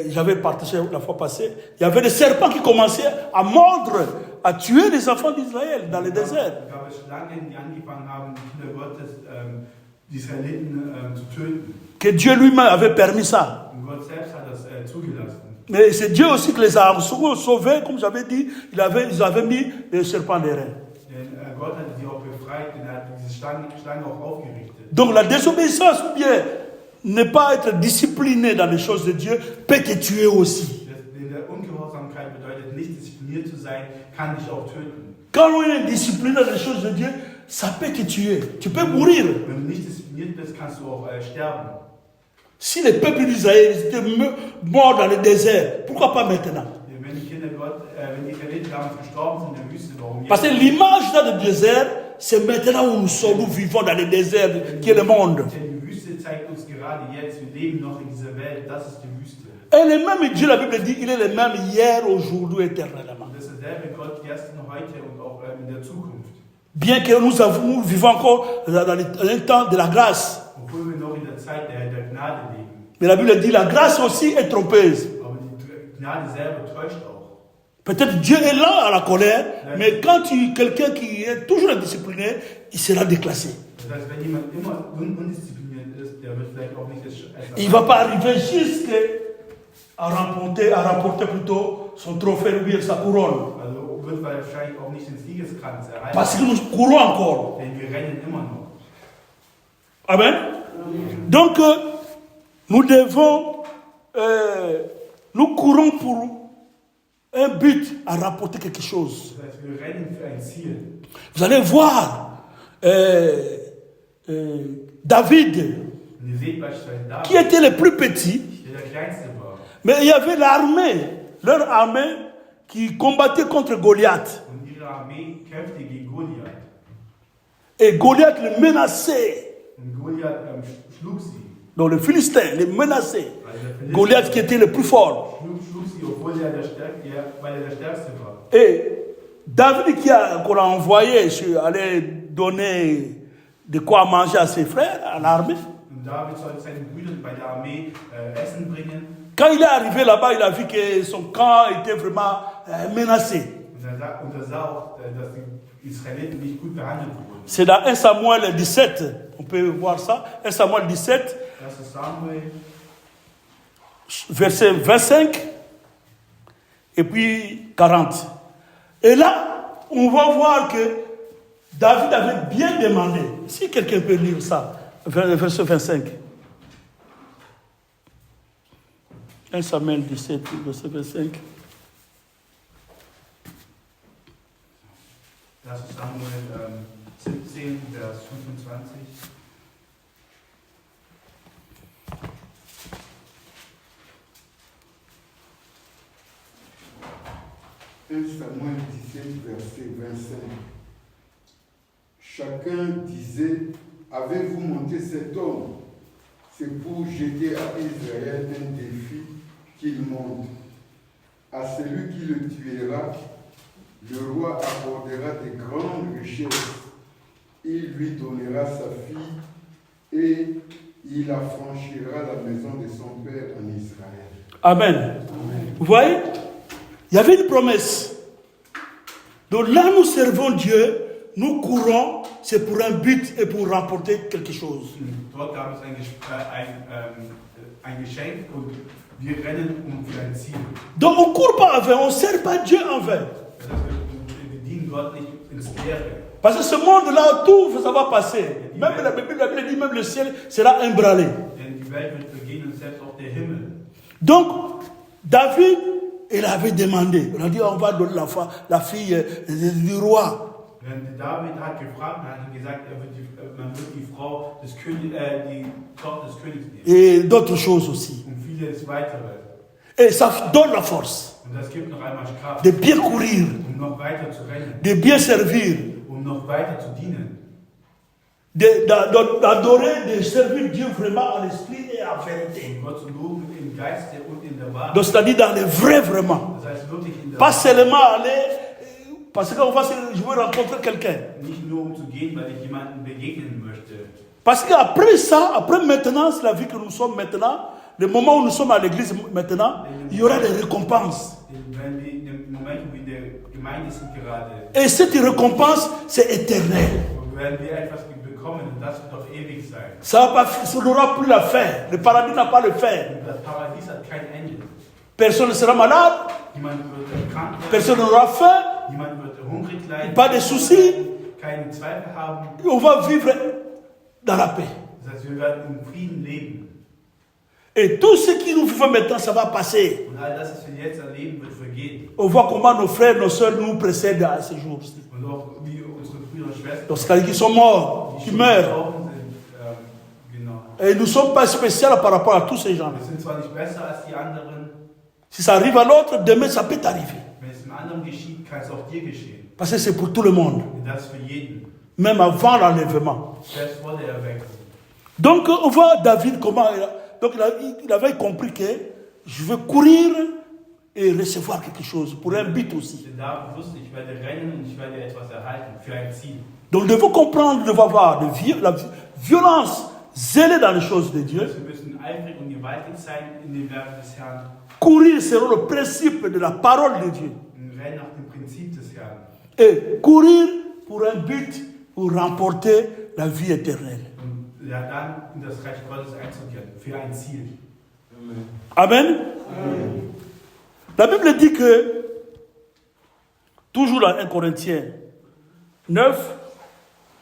j'avais partagé la fois passée, il y avait des serpents qui commençaient à mordre, à tuer les enfants d'Israël dans le désert. Da gab es Schlangen, die angefangen haben, die Kinder Gottes, die Israeliten zu töten. Que Dieu lui-même avait permis ça. Und Gott selbst hat das zugelassen. Mais c'est Dieu aussi qui les a sauvés, comme j'avais dit, ils avaient mis les serpents des reins. Denn Gott hat sie auch befreit, denn er hat diese Schlange auch aufgerichtet. Donc la désobéissance ou bien ne pas être discipliné dans les choses de Dieu peut te tuer aussi. Der Ungehorsamkeit bedeutet, nicht diszipliniert zu sein, kann dich auch töten. Quand on est discipliné dans les choses de Dieu, ça peut te tuer. Tu peux mourir. Wenn du nicht diszipliniert bist, kannst du auch sterben. Si les peuples d'Israël étaient morts dans le désert, pourquoi pas maintenant? Wenn die Kinder wenn die Israeliten damals gestorben sind in der Wüste, warum jetzt? Parce que l'image dans le désert, c'est maintenant où nous sommes, nous vivons dans le désert qui est le monde. Denn die Wüste zeigt uns gerade jetzt, wir leben noch in dieser Welt, das ist die Wüste. Et le même Dieu, la Bible dit, il est le même hier, aujourd'hui, éternellement. Und das ist derselbe Gott gestern, heute und auch in der Zukunft. Bien que nous vivons encore dans un temps de la grâce. Obwohl wir noch in der Zeit der Gnade leben. Mais la Bible dit, la grâce aussi est trompeuse. Aber die Gnade selber täuscht auch. Peut-être Dieu est là à la colère, mais quand quelqu'un qui est toujours indiscipliné, il sera déclassé. Das heißt, wenn jemand immer undiszipliniert ist, der wird vielleicht auch nicht Il ne va pas arriver jusqu'à remporter plutôt son trophée ou bien sa couronne. Also wird wahrscheinlich auch nicht den Siegeskranz erhalten. Parce que nous courons encore. Denn wir rennen immer noch. Amen. Donc, nous devons, nous courons pour un but à rapporter quelque chose. Das heißt, wir rennen für ein Ziel. Vous allez voir David, Und ihr seht beispielsweise qui David, était le plus petit, der der Kleinste war. mais il y avait l'armée. Leur armée qui combattait contre Goliath. Und ihre Armee kämpfte gegen Goliath. Et Goliath le menaçait. Und Goliath schlug sie. Donc les Philistins les menaçaient. Also der Philister Goliath qui était le plus fort. schlug sie, obwohl weil er der Stärkste war. Et David qu'on a envoyé aller donner de quoi manger à ses frères, à l'armée. Und David sollte seinen Brüdern bei der Armee Essen bringen. Quand il est arrivé là-bas, il a vu que son camp était vraiment menacé. Und er sah auch, dass die Israeliten nicht gut behandelt wurden. C'est dans 1 Samuel 17, on peut voir ça. 1 Samuel 17, 1. Samuel, verset 25 et puis 40. Et là, on va voir que David avait bien demandé. Si quelqu'un peut lire ça, verset 25. 1 Samuel 17, verset 25. 1. Samuel 17, Vers 25. Samuel 17, verset 25. Chacun disait, avez-vous monté cet homme? C'est pour jeter à Israël un défi qu'il monte. À celui qui le tuera, le roi accordera de grandes richesses. Il lui donnera sa fille et il affranchira la maison de son père en Israël. Amen. Amen. Vous voyez, il y avait une promesse. Donc là, nous servons Dieu, nous courons, c'est pour un but et pour remporter quelque chose. Dort gab es ein Geschenk und wir rennen für ein Ziel. Donc on ne court pas en vain, on ne sert pas Dieu en vain. Das heißt, wir dienen Gott nicht ins Leere. Parce que ce monde-là, tout ça va passer. Même la Bible dit, même le ciel sera emballé. Denn die Welt wird vergehen und selbst auch der Himmel. Donc, David, il avait demandé, on a dit, on va donner la fille du roi. David hat gefragt, hat gesagt, man wird die Frau des die Tochter des Königs nehmen. Et d'autres choses aussi. Und vieles weitere. Et ça donne la force Und das gibt noch einmal Kraft, de bien courir, noch weiter zu rennen, de bien servir, noch weiter zu dienen. D'adorer, de servir Dieu vraiment en esprit et en vérité. Gott zu loben im Geiste und in der Wahrheit. Donc c'est-à-dire dans le vrai vraiment. Das heißt wirklich in der Pas seulement aller, parce qu'on va je veux rencontrer quelqu'un. Nicht nur zu gehen, weil ich jemandem begegnen möchte. Parce qu'après ça, après maintenant, c'est la vie que nous sommes maintenant, le moment où nous sommes à l'église maintenant, il y aura des récompenses. Wenn wir in dem Moment, wo wir in der Gemeinde sind gerade, Et cette récompense, c'est éternel. werden wir etwas bekommen und das wird auf ewig sein. Ça n'aura plus la fin. Le paradis n'a pas le fin. Das Paradies hat kein Ende. Personne ne sera malade, Niemand wird krank werden, personne n'aura faim, niemand wird hungrig leiden, pas de soucis. keine Zweifel haben. On va vivre dans la paix. Das heißt, wir werden im Frieden leben. Et tout ce qui nous vivons maintenant, ça va passer. Und all das, was wir jetzt erleben, wird vergehen. On voit comment nos frères, nos soeurs nous précèdent à ce jour-ci. Und auch wie unsere Brüder und Schwestern, Donc c'est-à-dire qu'ils sont morts, die qui schon meurent. gestorben sind, genau. Et nous ne sommes pas spéciaux par rapport à tous ces gens. Wir sind zwar nicht besser als die anderen, Si ça arrive à l'autre, demain ça peut arriver. wenn es einem anderen geschieht, kann es auch dir geschehen. Parce que c'est pour tout le monde. Und das für jeden, Même avant l'enlèvement. selbst vor der Erweckung. Donc on voit David comment il avait compris que je veux courir et recevoir quelque chose pour un but aussi. Denn David wusste, ich werde rennen und ich werde etwas erhalten für ein Ziel. Donc nous devons comprendre, nous devons avoir la violence, zélée dans les choses de Dieu. Wir müssen eifrig und gewaltig sein in den Werken des Herrn. Courir selon le principe de la parole de Dieu. Und rennen nach dem Prinzip des Herrn. Et courir pour un but, pour remporter la vie éternelle. Und ja, dann in das Reich Gottes einzukehren, für ein Ziel. Amen. Amen. La Bible dit que, toujours dans 1 Corinthiens 9,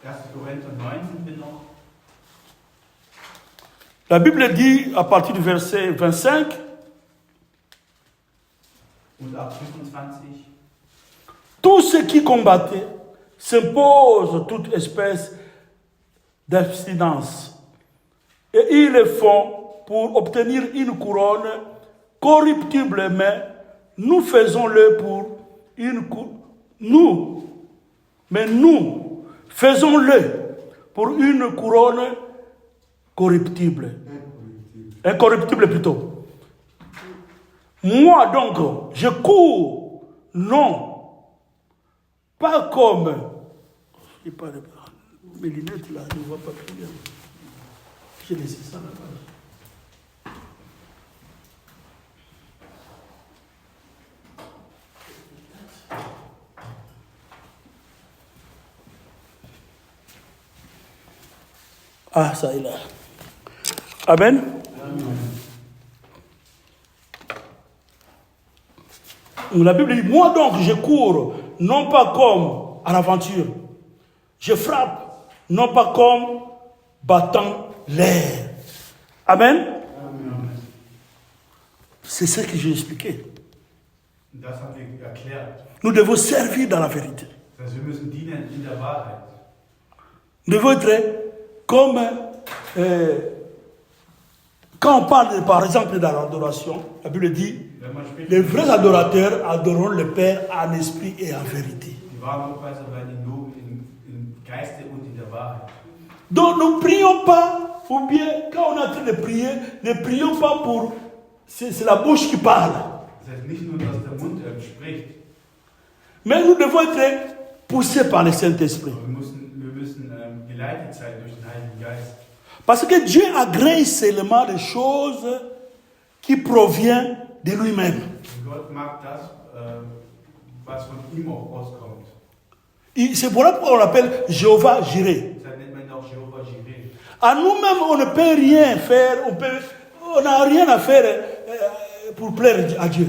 1. Korinther 9 sind wir noch. la Bible dit à partir du verset 25, Und ab 25. tous ceux qui combattaient s'imposent toute espèce d'abstinence. Et ils le font pour obtenir une couronne corruptible mais nous faisons-le pour une nous faisons-le pour une couronne corruptible. Incorruptible plutôt. Moi donc, je cours, non, pas comme... Je n'ai pas mes lunettes là, je ne vois pas très bien. J'ai laissé ça là-bas. Ah, ça est là. Amen. La Bible dit, moi donc je cours, non pas comme à l'aventure. Je frappe, non pas comme battant l'air. Amen. Amen. C'est ce que j'ai expliqué. Das haben wir erklärt. Nous devons servir dans la vérité. Das heißt, wir müssen dienen in der Wahrheit. Nous devons être comme... quand on parle, par exemple, de l'adoration, la Bible dit, les vrais adorateurs adoreront le Père en esprit et en vérité. Donc, ne prions pas, ou bien, quand on est en train de prier, ne prions pas pour... C'est la bouche qui parle. Mais nous devons être poussés par le Saint-Esprit. Parce que Dieu agrée seulement des choses qui proviennent de lui-même. C'est pour ça qu'on l'appelle Jéhovah Jireh. À nous-mêmes, on ne peut rien faire, on n'a rien à faire pour plaire à Dieu.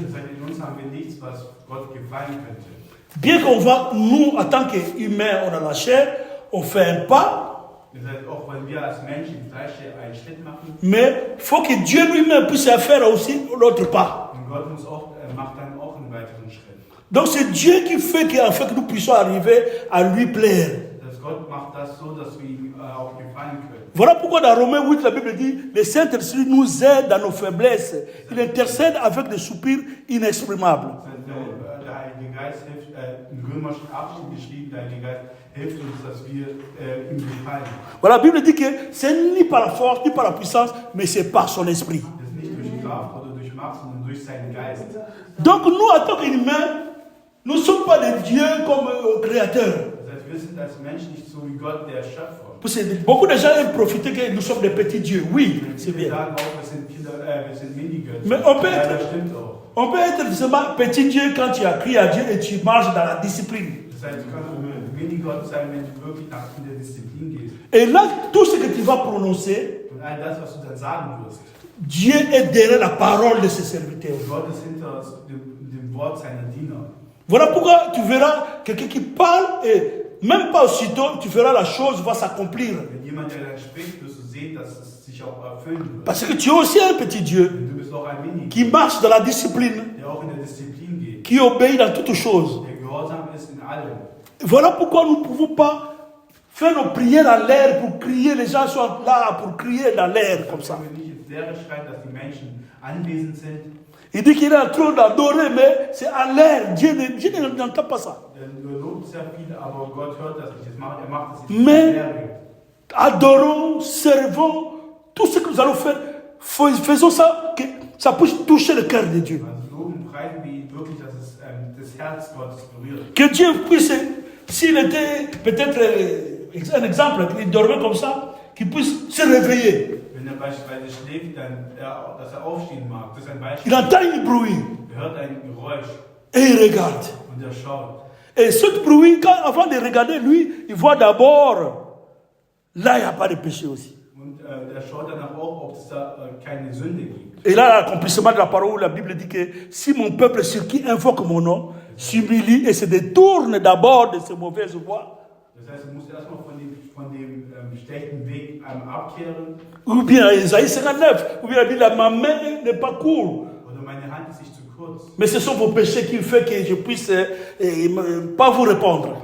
Bien qu'on va, nous, en tant qu'humains, on a la chair, on fait un pas. Mais il faut que Dieu lui-même puisse faire aussi l'autre pas. Donc c'est Dieu qui fait qu'en fait, que nous puissions arriver à lui plaire. Voilà pourquoi dans Romains 8, la Bible dit, le Saint-Esprit nous aide dans nos faiblesses. Il intercède avec des soupirs inexprimables. Voilà, la Bible dit que c'est ni par la force, ni par la puissance, mais c'est par son esprit. Donc nous, en tant qu'humains, nous ne sommes pas des dieux comme créateurs. Beaucoup de gens aiment profiter que nous sommes des petits dieux. Oui, c'est bien. Mais on peut être justement petit Dieu quand tu as crié à Dieu et tu marches dans la discipline. Et là, tout ce que tu vas prononcer, Dieu est derrière la parole de ses serviteurs. Voilà pourquoi tu verras quelqu'un qui parle et même pas aussitôt, tu verras la chose va s'accomplir. Parce que tu es aussi un petit Dieu qui marche dans la discipline, qui obéit dans toutes choses. Voilà pourquoi nous ne pouvons pas faire nos prières à l'air pour crier, les gens sont là pour crier dans l'air comme ça. Il dit qu'il est en train d'adorer, mais c'est à l'air. Dieu n'entend pas ça. Mais adorons, servons, tout ce que nous allons faire, faisons ça, que ça puisse toucher le cœur de Dieu. Que Dieu puisse, s'il était peut-être un exemple, qu'il dormait comme ça, qu'il puisse se réveiller. Il entend un bruit. Et il regarde. Et ce bruit, avant de regarder, lui, il voit d'abord, là, il n'y a pas de péché aussi. Et là, l'accomplissement de la parole, la Bible dit que si mon peuple sur qui invoque mon nom s'humilie et se détourne d'abord de ses mauvaises voies, ou bien Isaïe 59, ou bien ma main n'est pas courte. Mais ce sont vos péchés qui font que je puisse pas vous répondre.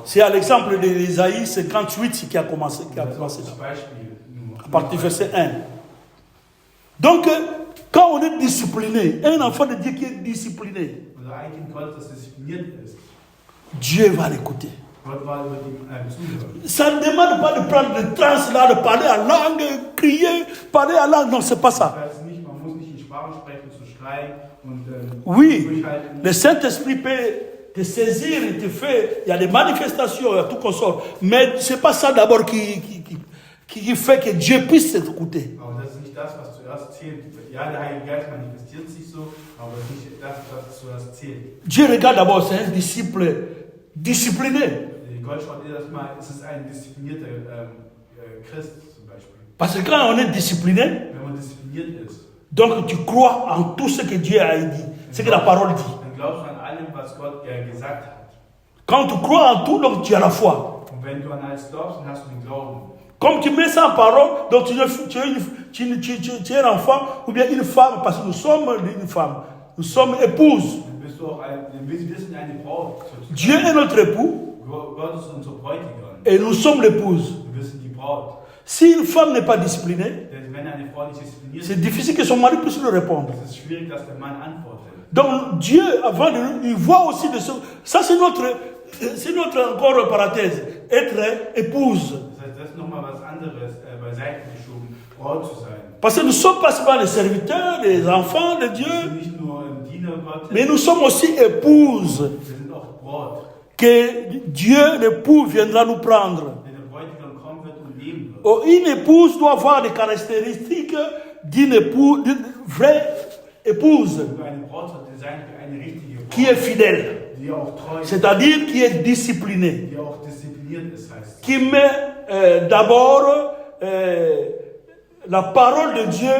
C'est à l'exemple d'Isaïe 58 qui a commencé là. À partir du verset 1. Donc, quand on est discipliné, un enfant de Dieu qui est discipliné, Oder ein Kind Gottes, das diszipliniert ist, Dieu va l'écouter. Gott wird ihm zuhören. Ça ne demande pas de prendre des trans là, de parler en langue, crier, parler en langue. Non, c'est pas ça. Das heißt nicht, man muss nicht in Sprachen sprechen, zu schreien und Oui, durchhalten. le Saint-Esprit peut te saisir et te fait. Il y a des manifestations, il y a tout qu'on sort. Mais c'est pas ça d'abord qui fait que Dieu puisse t'écouter. Aber das ist nicht das, was zuerst zählt. Ja, der Heilige Geist manifestiert sich so, aber das ist nicht das, was zuerst zählt. Dieu regarde d'abord, c'est un disciple discipliné. Gott schaut erstmal, es ist ein disziplinierter Christ zum Beispiel. Parce que quand on est discipliné, Wenn man diszipliniert ist, donc tu crois en tout ce que Dieu a dit, ce que la parole dit. dann glaubst du an allem, was Gott gesagt hat. Quand tu crois en tout, donc tu as la foi. Und wenn du an alles glaubst, dann hast du den Glauben. Comme tu mets ça en parole, donc tu es un enfant ou bien une femme, parce que nous sommes une femme, nous sommes épouses. Dann bist du auch wir sind eine Braut. Dieu est notre époux Gott ist unser Bräutigam. et nous sommes l'épouse. Wir sind die Braut. Si une femme n'est pas disciplinée, Denn wenn eine Frau nicht diszipliniert c'est ist, difficile que son mari puisse lui répondre. ist es schwierig, dass der Mann antwortet. Donc Dieu, avant de nous, il voit aussi de ce... Ça c'est notre encore parenthèse, être épouse. Das heißt, das ist nochmal was anderes, beiseite geschoben, Braut zu sein. Parce que nous ne sommes pas seulement les serviteurs, les enfants de Wir Dieu, sind nicht nur Diener Gottes, mais nous sommes aussi épouses. wir sind auch Braut. Que Dieu, l'époux, viendra nous prendre. Wenn der Bräutigam kommen wird und nehmen wird. Oh, une épouse doit avoir des caractéristiques d'une vraie épouse Eine Braut sollte sein wie eine richtige Braut, qui est fidèle, die auch treu ist, c'est-à-dire qui est disciplinée, die auch diszipliniert ist, heißt es. qui met d'abord la parole de Dieu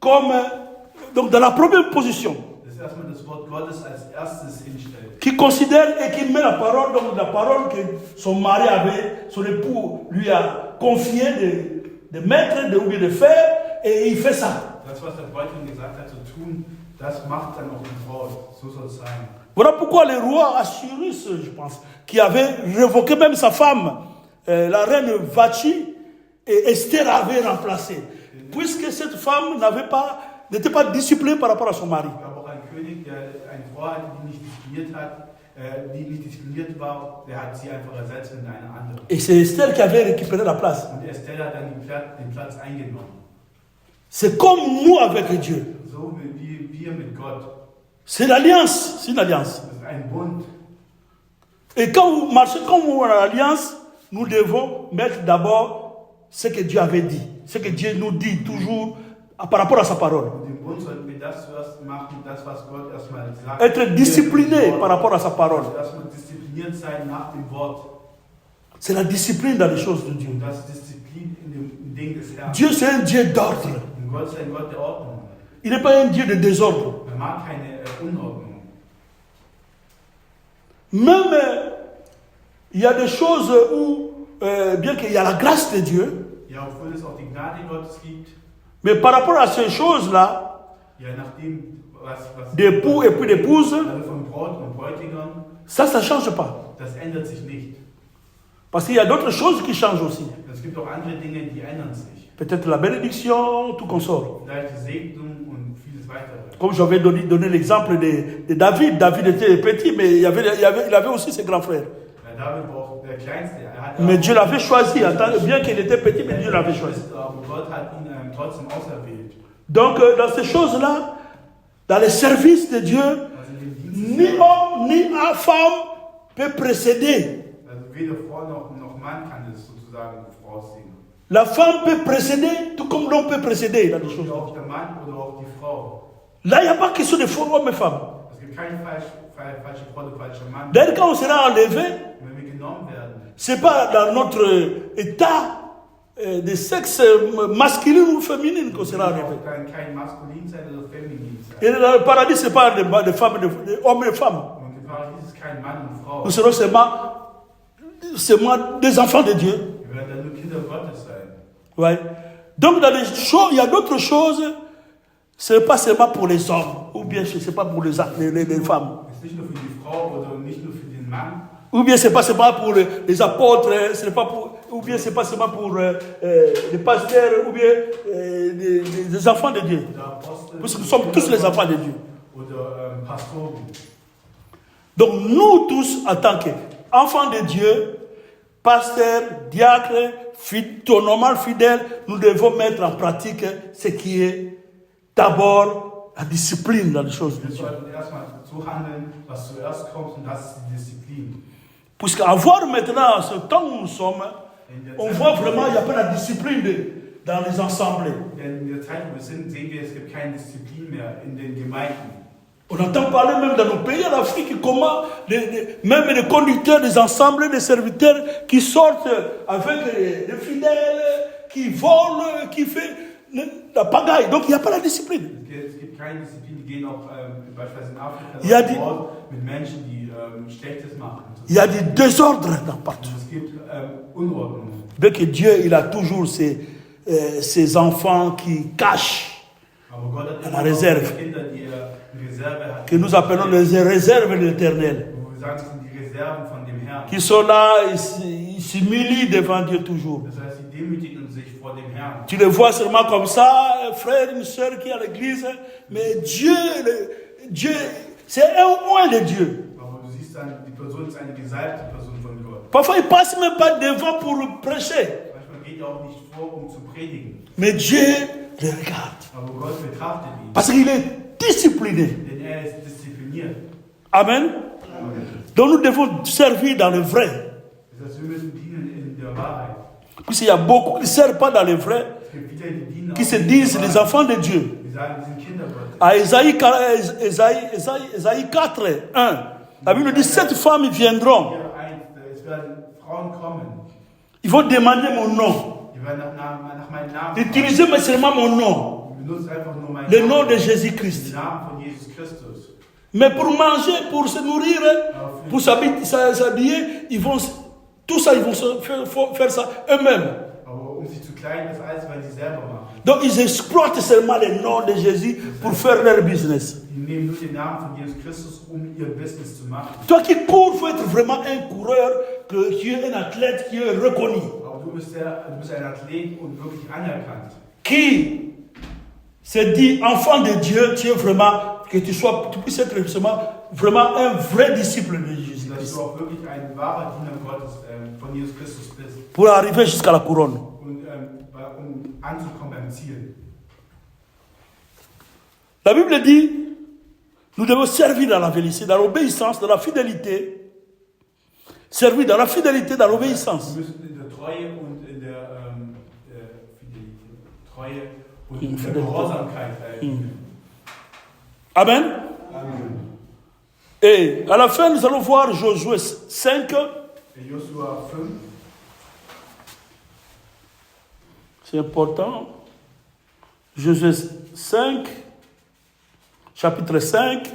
comme donc dans la première position, Das ist erstmal das Wort Gottes als erstes hinstellt. qui considère et qui met la parole, donc la parole que son mari avait, son époux lui a confié de mettre, ou bien de faire, et il fait ça. Das, was der Bräutigam gesagt hat zu tun, das macht dann auch die Braut. So soll es sein. Voilà pourquoi le roi Assyrus, je pense, qui avait révoqué même sa femme, la reine Vachi, et Esther avait remplacé. Puisque cette femme n'était pas disciplinée par rapport à son mari. Es gab auch einen König, der eine Frau hatte, die nicht diszipliniert war, der hat sie einfach ersetzt mit einer anderen. Et c'est Esther qui avait récupéré la place. Und Esther hat dann den Platz eingenommen. C'est comme nous avec Dieu. So wie wir mit Gott. C'est l'alliance, c'est une alliance. Das ist ein Bund. Et quand vous marchez comme vous dans l'alliance, nous devons mettre d'abord ce que Dieu avait dit, ce que Dieu nous dit toujours par rapport à sa parole. Und im Bund sollten wir das zuerst machen, das, was Gott erstmal sagt. Être discipliné par rapport à sa parole. Erstmal diszipliniert sein nach dem Wort. C'est la discipline dans les choses de Dieu. Und das ist Disziplin in dem Ding des Herrn. Dieu, c'est un Dieu d'ordre. Und Gott ist ein Gott der Ordnung. Il n'est pas un Dieu de désordre. Er mag keine Unordnung. Même, il y a des choses où, bien qu'il y a la grâce de Dieu, Ja, obwohl es auch die Gnade Gottes gibt, mais par rapport à ces choses-là, ja, nachdem, was d'époux et puis d'épouse, also von Braut und Bräutigam, ça ne change pas. das ändert sich nicht. Parce qu'il y a d'autres choses qui changent aussi. Es gibt auch andere Dinge, die ändern sich. Peut-être la bénédiction, tout consort. Vielleicht die Segnung und vieles weitere. Comme j'avais donné l'exemple de David. David était petit, mais il avait aussi ses grands frères. Ja, David war auch der Kleinste. Mais Dieu l'avait choisi, bien qu'il était petit, mais Dieu l'avait choisi. Aber Gott hat ihn trotzdem auserwählt. Donc, dans ces choses-là, dans les services de Dieu, Also in dem Dienst ni homme ni femme peut précéder. Also weder Frau noch Mann kann es sozusagen voraussehen. La femme peut précéder, tout comme l'homme peut précéder dans les choses. Oder auch der Mann oder auch die Frau. Là, il n'y a pas question de faux hommes et femmes. Es gibt keine falsche Frau oder falscher Mann. D'ailleurs, quand on sera enlevé, Wenn wir genommen werden, ce n'est pas dans notre état de sexe masculin ou féminin qu'on sera enlevé. kann kein maskulin sein oder feminin sein. Et dans le paradis, ce n'est pas de femmes, de hommes et femmes. Und im Paradies ist kein Mann und Frau. Nous serons seulement des enfants de Dieu. Wir werden dann nur Kinder Gottes sein. Ouais. Donc, dans les choses, il y a d'autres choses, ce n'est pas seulement pour les hommes, ou bien ce n'est pas pour les femmes. Es ist nicht nur für die Frau oder nicht nur für den Mann, Ou bien c'est pas seulement pour les apôtres, ou bien c'est pas seulement pour les pasteurs, ou bien les enfants de Dieu. Parce que nous sommes tous les enfants de Dieu. Donc nous tous, en tant qu'enfants de Dieu, pasteurs, diacres, normal fidèles, nous devons mettre en pratique ce qui est d'abord la discipline dans les choses de Dieu. Puisqu'avoir maintenant ce temps où nous sommes, on voit vraiment qu'il n'y a pas la discipline dans les assemblées. On entend parler même dans nos pays en Afrique comment même les conducteurs des ensembles, des serviteurs qui sortent avec les fidèles, qui volent, qui font la pagaille. Donc il n'y a pas la discipline. Il y a des désordres dans partout. Bien que Dieu, il a toujours ses enfants qui cachent à la réserve, que nous appelons les réserves de l'Éternel, qui sont là, ils s'humilient devant Dieu toujours. Tu les vois seulement comme ça, un frère, une soeur qui est à l'église, mais Dieu, c'est un de Dieu. Parfois, il ne passe même pas devant pour prêcher. Mais Dieu le regarde. Parce qu'il est discipliné. Amen. Donc nous devons servir dans le vrai. Puisqu'il y a beaucoup qui ne servent pas dans le vrai, qui se disent les enfants de Dieu. À Ésaïe 4, 1, la Bible dit 7 femmes viendront. Ils vont demander mon nom. Utilisez seulement mon nom. Le nom de Jésus-Christ. Mais pour manger, pour se nourrir, pour s'habiller, ils vont faire ça eux-mêmes. Donc ils exploitent seulement le nom de Jésus pour faire leur business. Toi qui cours, il faut être vraiment un coureur, que tu es un athlète qui est reconnu. Qui se dit enfant de Dieu, tu es vraiment, que tu puisses être vraiment un vrai disciple de Jésus-Christ. Pour arriver jusqu'à la couronne. La Bible dit, nous devons servir dans la vérité, dans l'obéissance, dans la fidélité. Servir dans la fidélité, dans l'obéissance. Amen. Et à la fin, nous allons voir Josué 5. C'est important. Josué 5, chapitre 5,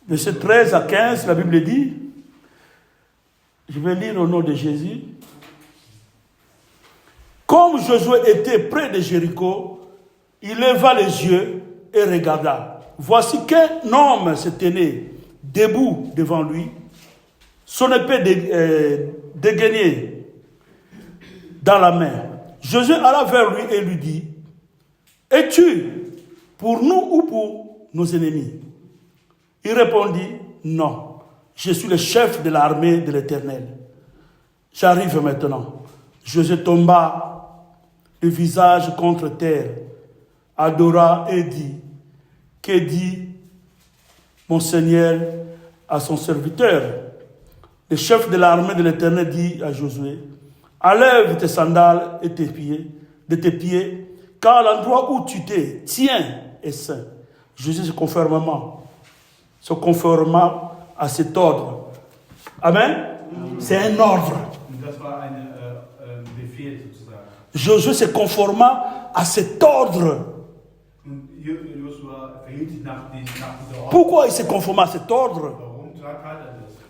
verset 13 à 15, la Bible dit, je vais lire au nom de Jésus. Comme Josué était près de Jéricho, il leva les yeux et regarda. Voici qu'un homme se tenait debout devant lui, son épée dégainée dans la main. Josué alla vers lui et lui dit, es-tu pour nous ou pour nos ennemis? Il répondit, non, je suis le chef de l'armée de l'Éternel. J'arrive maintenant. Josué tomba le visage contre terre, adora et dit, que dit mon Seigneur à son serviteur? Le chef de l'armée de l'Éternel dit à Josué, enlève tes sandales et tes pieds, car l'endroit où tu te tiens est saint. Josué se conforma à cet ordre. Amen. C'est un ordre. Josué se conforma à cet ordre. Pourquoi il se conforma à cet ordre?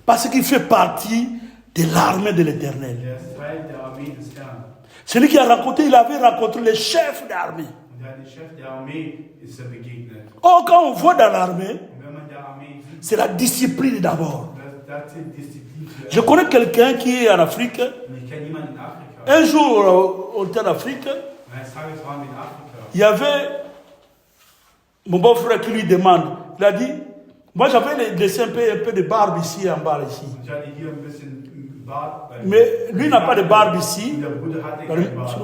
Parce qu'il fait partie de l'armée de l'Éternel. Celui qui a rencontré, il avait rencontré le chef d'armée. Oh, quand on voit dans l'armée, c'est la discipline d'abord. Je connais quelqu'un qui est en Afrique. Und ich kenne jemanden in Afrika. Un jour, on était en Afrique. Und eines Tages waren wir in Afrika. Il y avait mon beau-frère qui lui demande. Il a dit, moi j'avais laissé un peu de barbe ici en bas ici. Und ich hatte hier ein bisschen Bart. Mais lui n'a pas de barbe ici, Und der Bruder hatte keinen Bart.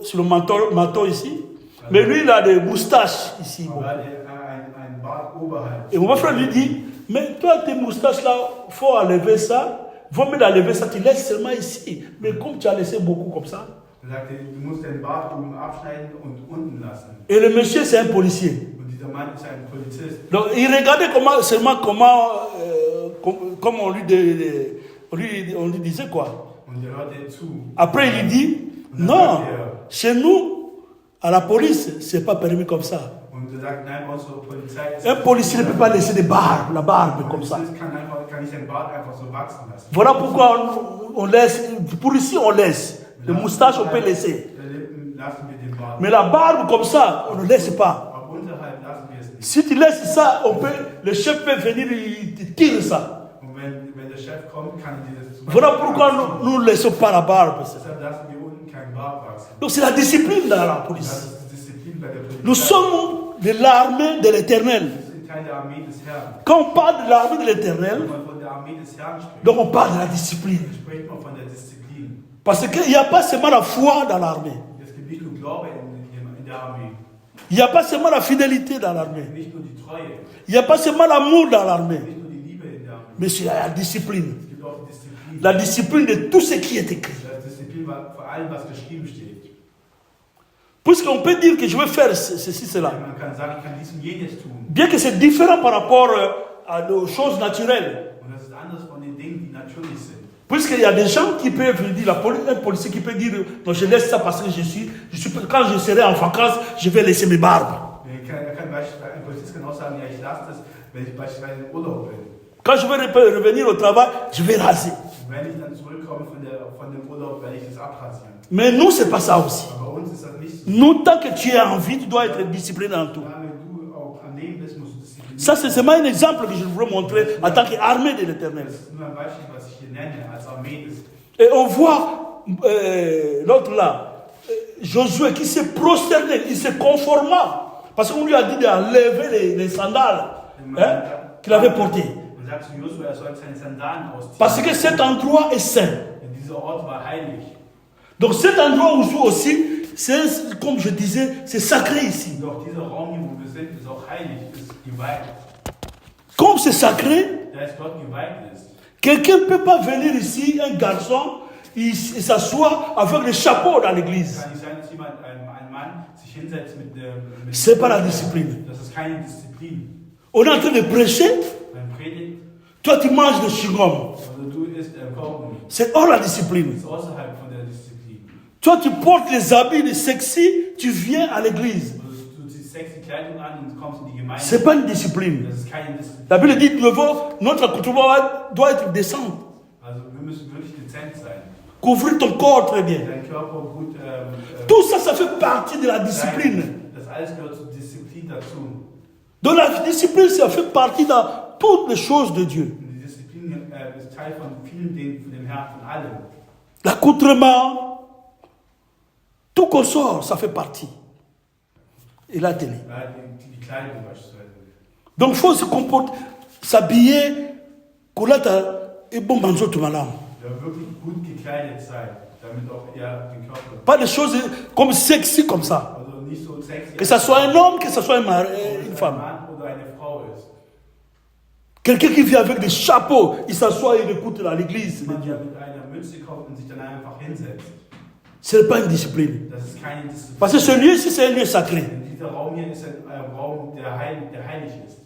sur le menton ici. Mais lui il a des moustaches ici. Aber er hatte ein Bart oberhalb. Et mon beau-frère lui dit, mais toi tes moustaches là, faut enlever ça. Vaut mieux d'enlever ça, tu laisses seulement ici. Mais comme tu as laissé beaucoup comme ça. Er sagte, du musst den Bart oben abschneiden und unten lassen. Et le monsieur c'est un policier. Und dieser Mann ist ein Polizist. Donc il regardait comment on lui disait quoi. Und er hörte zu. Après il lui dit, non, chez nous, à la police, c'est pas permis comme ça. Und er sagt, nein, bei uns zur Polizei ist Un policier ne peut pas laisser la barbe comme ça. kann nicht den Bart einfach so wachsen lassen. Voilà pourquoi on laisse, pour ici on laisse. Les moustaches on peut laisser. Der Lippen lassen wir den Bart. Mais la barbe comme ça, on ne laisse pas. Aber unterhalb lassen wir es nicht. Si tu laisses ça, le chef peut venir, il te tire ça. Und wenn der Chef kommt, kann er dir das zum Voilà Beispiel pourquoi abziehen. nous ne laissons pas la barbe. Deshalb lassen wir unten keinen Bart wachsen. Donc c'est la discipline dans la Das police. ist die Disziplin bei der Polizei. Nous sommes de l'armée de l'éternel. Wir sind Teil der Armee des Herrn. Quand on parle de l'armée de l'éternel, Wenn man von der Armee des Herrn spricht, donc on parle de la discipline. spricht man von der Disziplin. Parce qu'il n'y a pas seulement la foi dans l'armée. Es gibt nicht nur Glaube in der Armee, Il n'y a pas seulement la fidélité dans l'armée. nicht nur die Treue, Il n'y a pas seulement l'amour dans l'armée. nicht nur die Liebe in der Armee. Mais c'est la discipline. Es gibt auch die Disziplin. La discipline de tout ce qui est écrit. Das Disziplin war vor allem, was geschrieben steht. Puisqu'on peut dire que je vais faire ceci, cela. Man kann sagen, ich kann dies und jenes tun. Bien que c'est différent par rapport aux choses naturelles. Und das ist anders von den Dingen, die natürlich sind. Puisqu'il y a des gens qui peuvent dire, un policier qui peut dire, non, je laisse ça parce que quand je serai en vacances, je vais laisser mes barbes. Ein Polizist kann auch sagen, ja, ich lasse das, wenn ich beispielsweise in Urlaub bin. Quand je vais revenir au travail, je vais raser. Und wenn ich dann zurückkomme von dem Urlaub, werde ich das abrasieren. Mais nous, c'est pas ça aussi. Aber bei uns ist das nicht so. Nous, tant que tu es en vie, tu dois être discipliné dans tout. Ja, wenn du auch am Leben bist, musst du diszipliniert Ça, c'est seulement un exemple que je voudrais montrer en tant qu'armée de l'éternel. Das ist nur ein Beispiel, was ich hier nenne, als Armee des. Et on voit l'autre là, Josué qui s'est prosterné, il s'est conforma. Parce qu'on lui a dit d'enlever les sandales qu'il avait portées. Man sagt zu Josua, er soll seine Sandalen ausziehen. Parce que cet endroit est saint. Denn dieser Ort war heilig. Donc cet endroit où je suis aussi, c'est, comme je disais, c'est sacré ici. Und auch dieser Raum hier, wo wir sind, ist auch heilig, ist geweiht. Comme c'est sacré, Da es dort geweiht ist, quelqu'un ne peut pas venir ici, un garçon, il s'assoit avec le chapeau dans l'église. kann nicht sein, dass jemand, ein Mann, sich hinsetzt mit C'est pas la discipline. Das ist keine Disziplin. On est en train de prêcher, Man predigt, toi tu manges le chewing-gum. oder du isst Kaugummi. C'est hors la Das discipline. ist außerhalb von der Disziplin. Toi tu portes les habits sexy, tu viens à l'église. Also, du ziehst sexy Kleidung an und kommst in die Gemeinde. C'est pas une discipline. Das ist keine Disziplin. La Bible dit que notre accoutrement doit être décent. Also wir müssen wirklich dezent sein. Couvrir ton corps très bien. Dein Körper gut. Tout ça, ça fait partie de la discipline. Das alles gehört zur Disziplin dazu. Donc la discipline, ça fait partie dans toutes les choses de Dieu. Und die Disziplin ist Teil von vielen Dingen, von dem Herrn, von allem. L'accoutrement, tout qu'on sort, ça fait partie. Et la télé. Ja, die Kleidung beispielsweise. Donc il faut se comporter, s'habiller, et bon manzo tout malin. Ja, wirklich gut gekleidet sein, damit auch er den Körper. Pas des choses comme sexy comme ça. Also nicht so sexy. Que ça soit un homme, que ça soit une Ein femme. Mann oder eine Frau ist. Quelqu'un qui vient avec des chapeaux, il s'assoit et il écoute dans l'église. Jemand, der mit einer Mütze kommt und sich dann einfach hinsetzt. Ce n'est pas une discipline. Das ist keine Disziplin. Parce que ce lieu-ci, c'est un lieu sacré. Denn dieser Raum hier ist ein Raum, der heilig ist.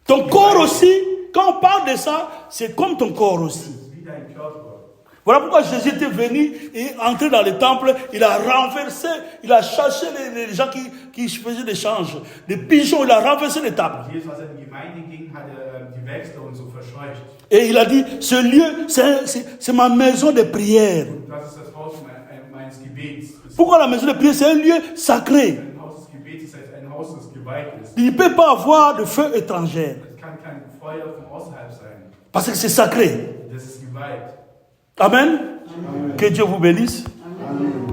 Ton corps aussi, quand on parle de ça, c'est comme ton corps Das aussi. ist wie dein Körper. Voilà pourquoi Jésus était venu et entré dans le temple, il a renversé, il a chassé les gens qui faisaient des changes, des pigeons, il a renversé les tables. Jesus, als er in die Gemeinde ging, hat er die Wechsler und so verscheucht. Et il a dit, ce lieu, c'est ma maison de prière. Und das ist das Haus meines Gebets. Pourquoi la maison de prière? C'est un lieu sacré. Ein Haus des Gebets ist ein Haus, das geweiht ist. Il ne peut pas avoir de feu étranger. Es kann kein Feuer von außerhalb sein. Parce que c'est sacré. Das ist geweiht. Amen. Amen. Que Dieu vous bénisse. Amen.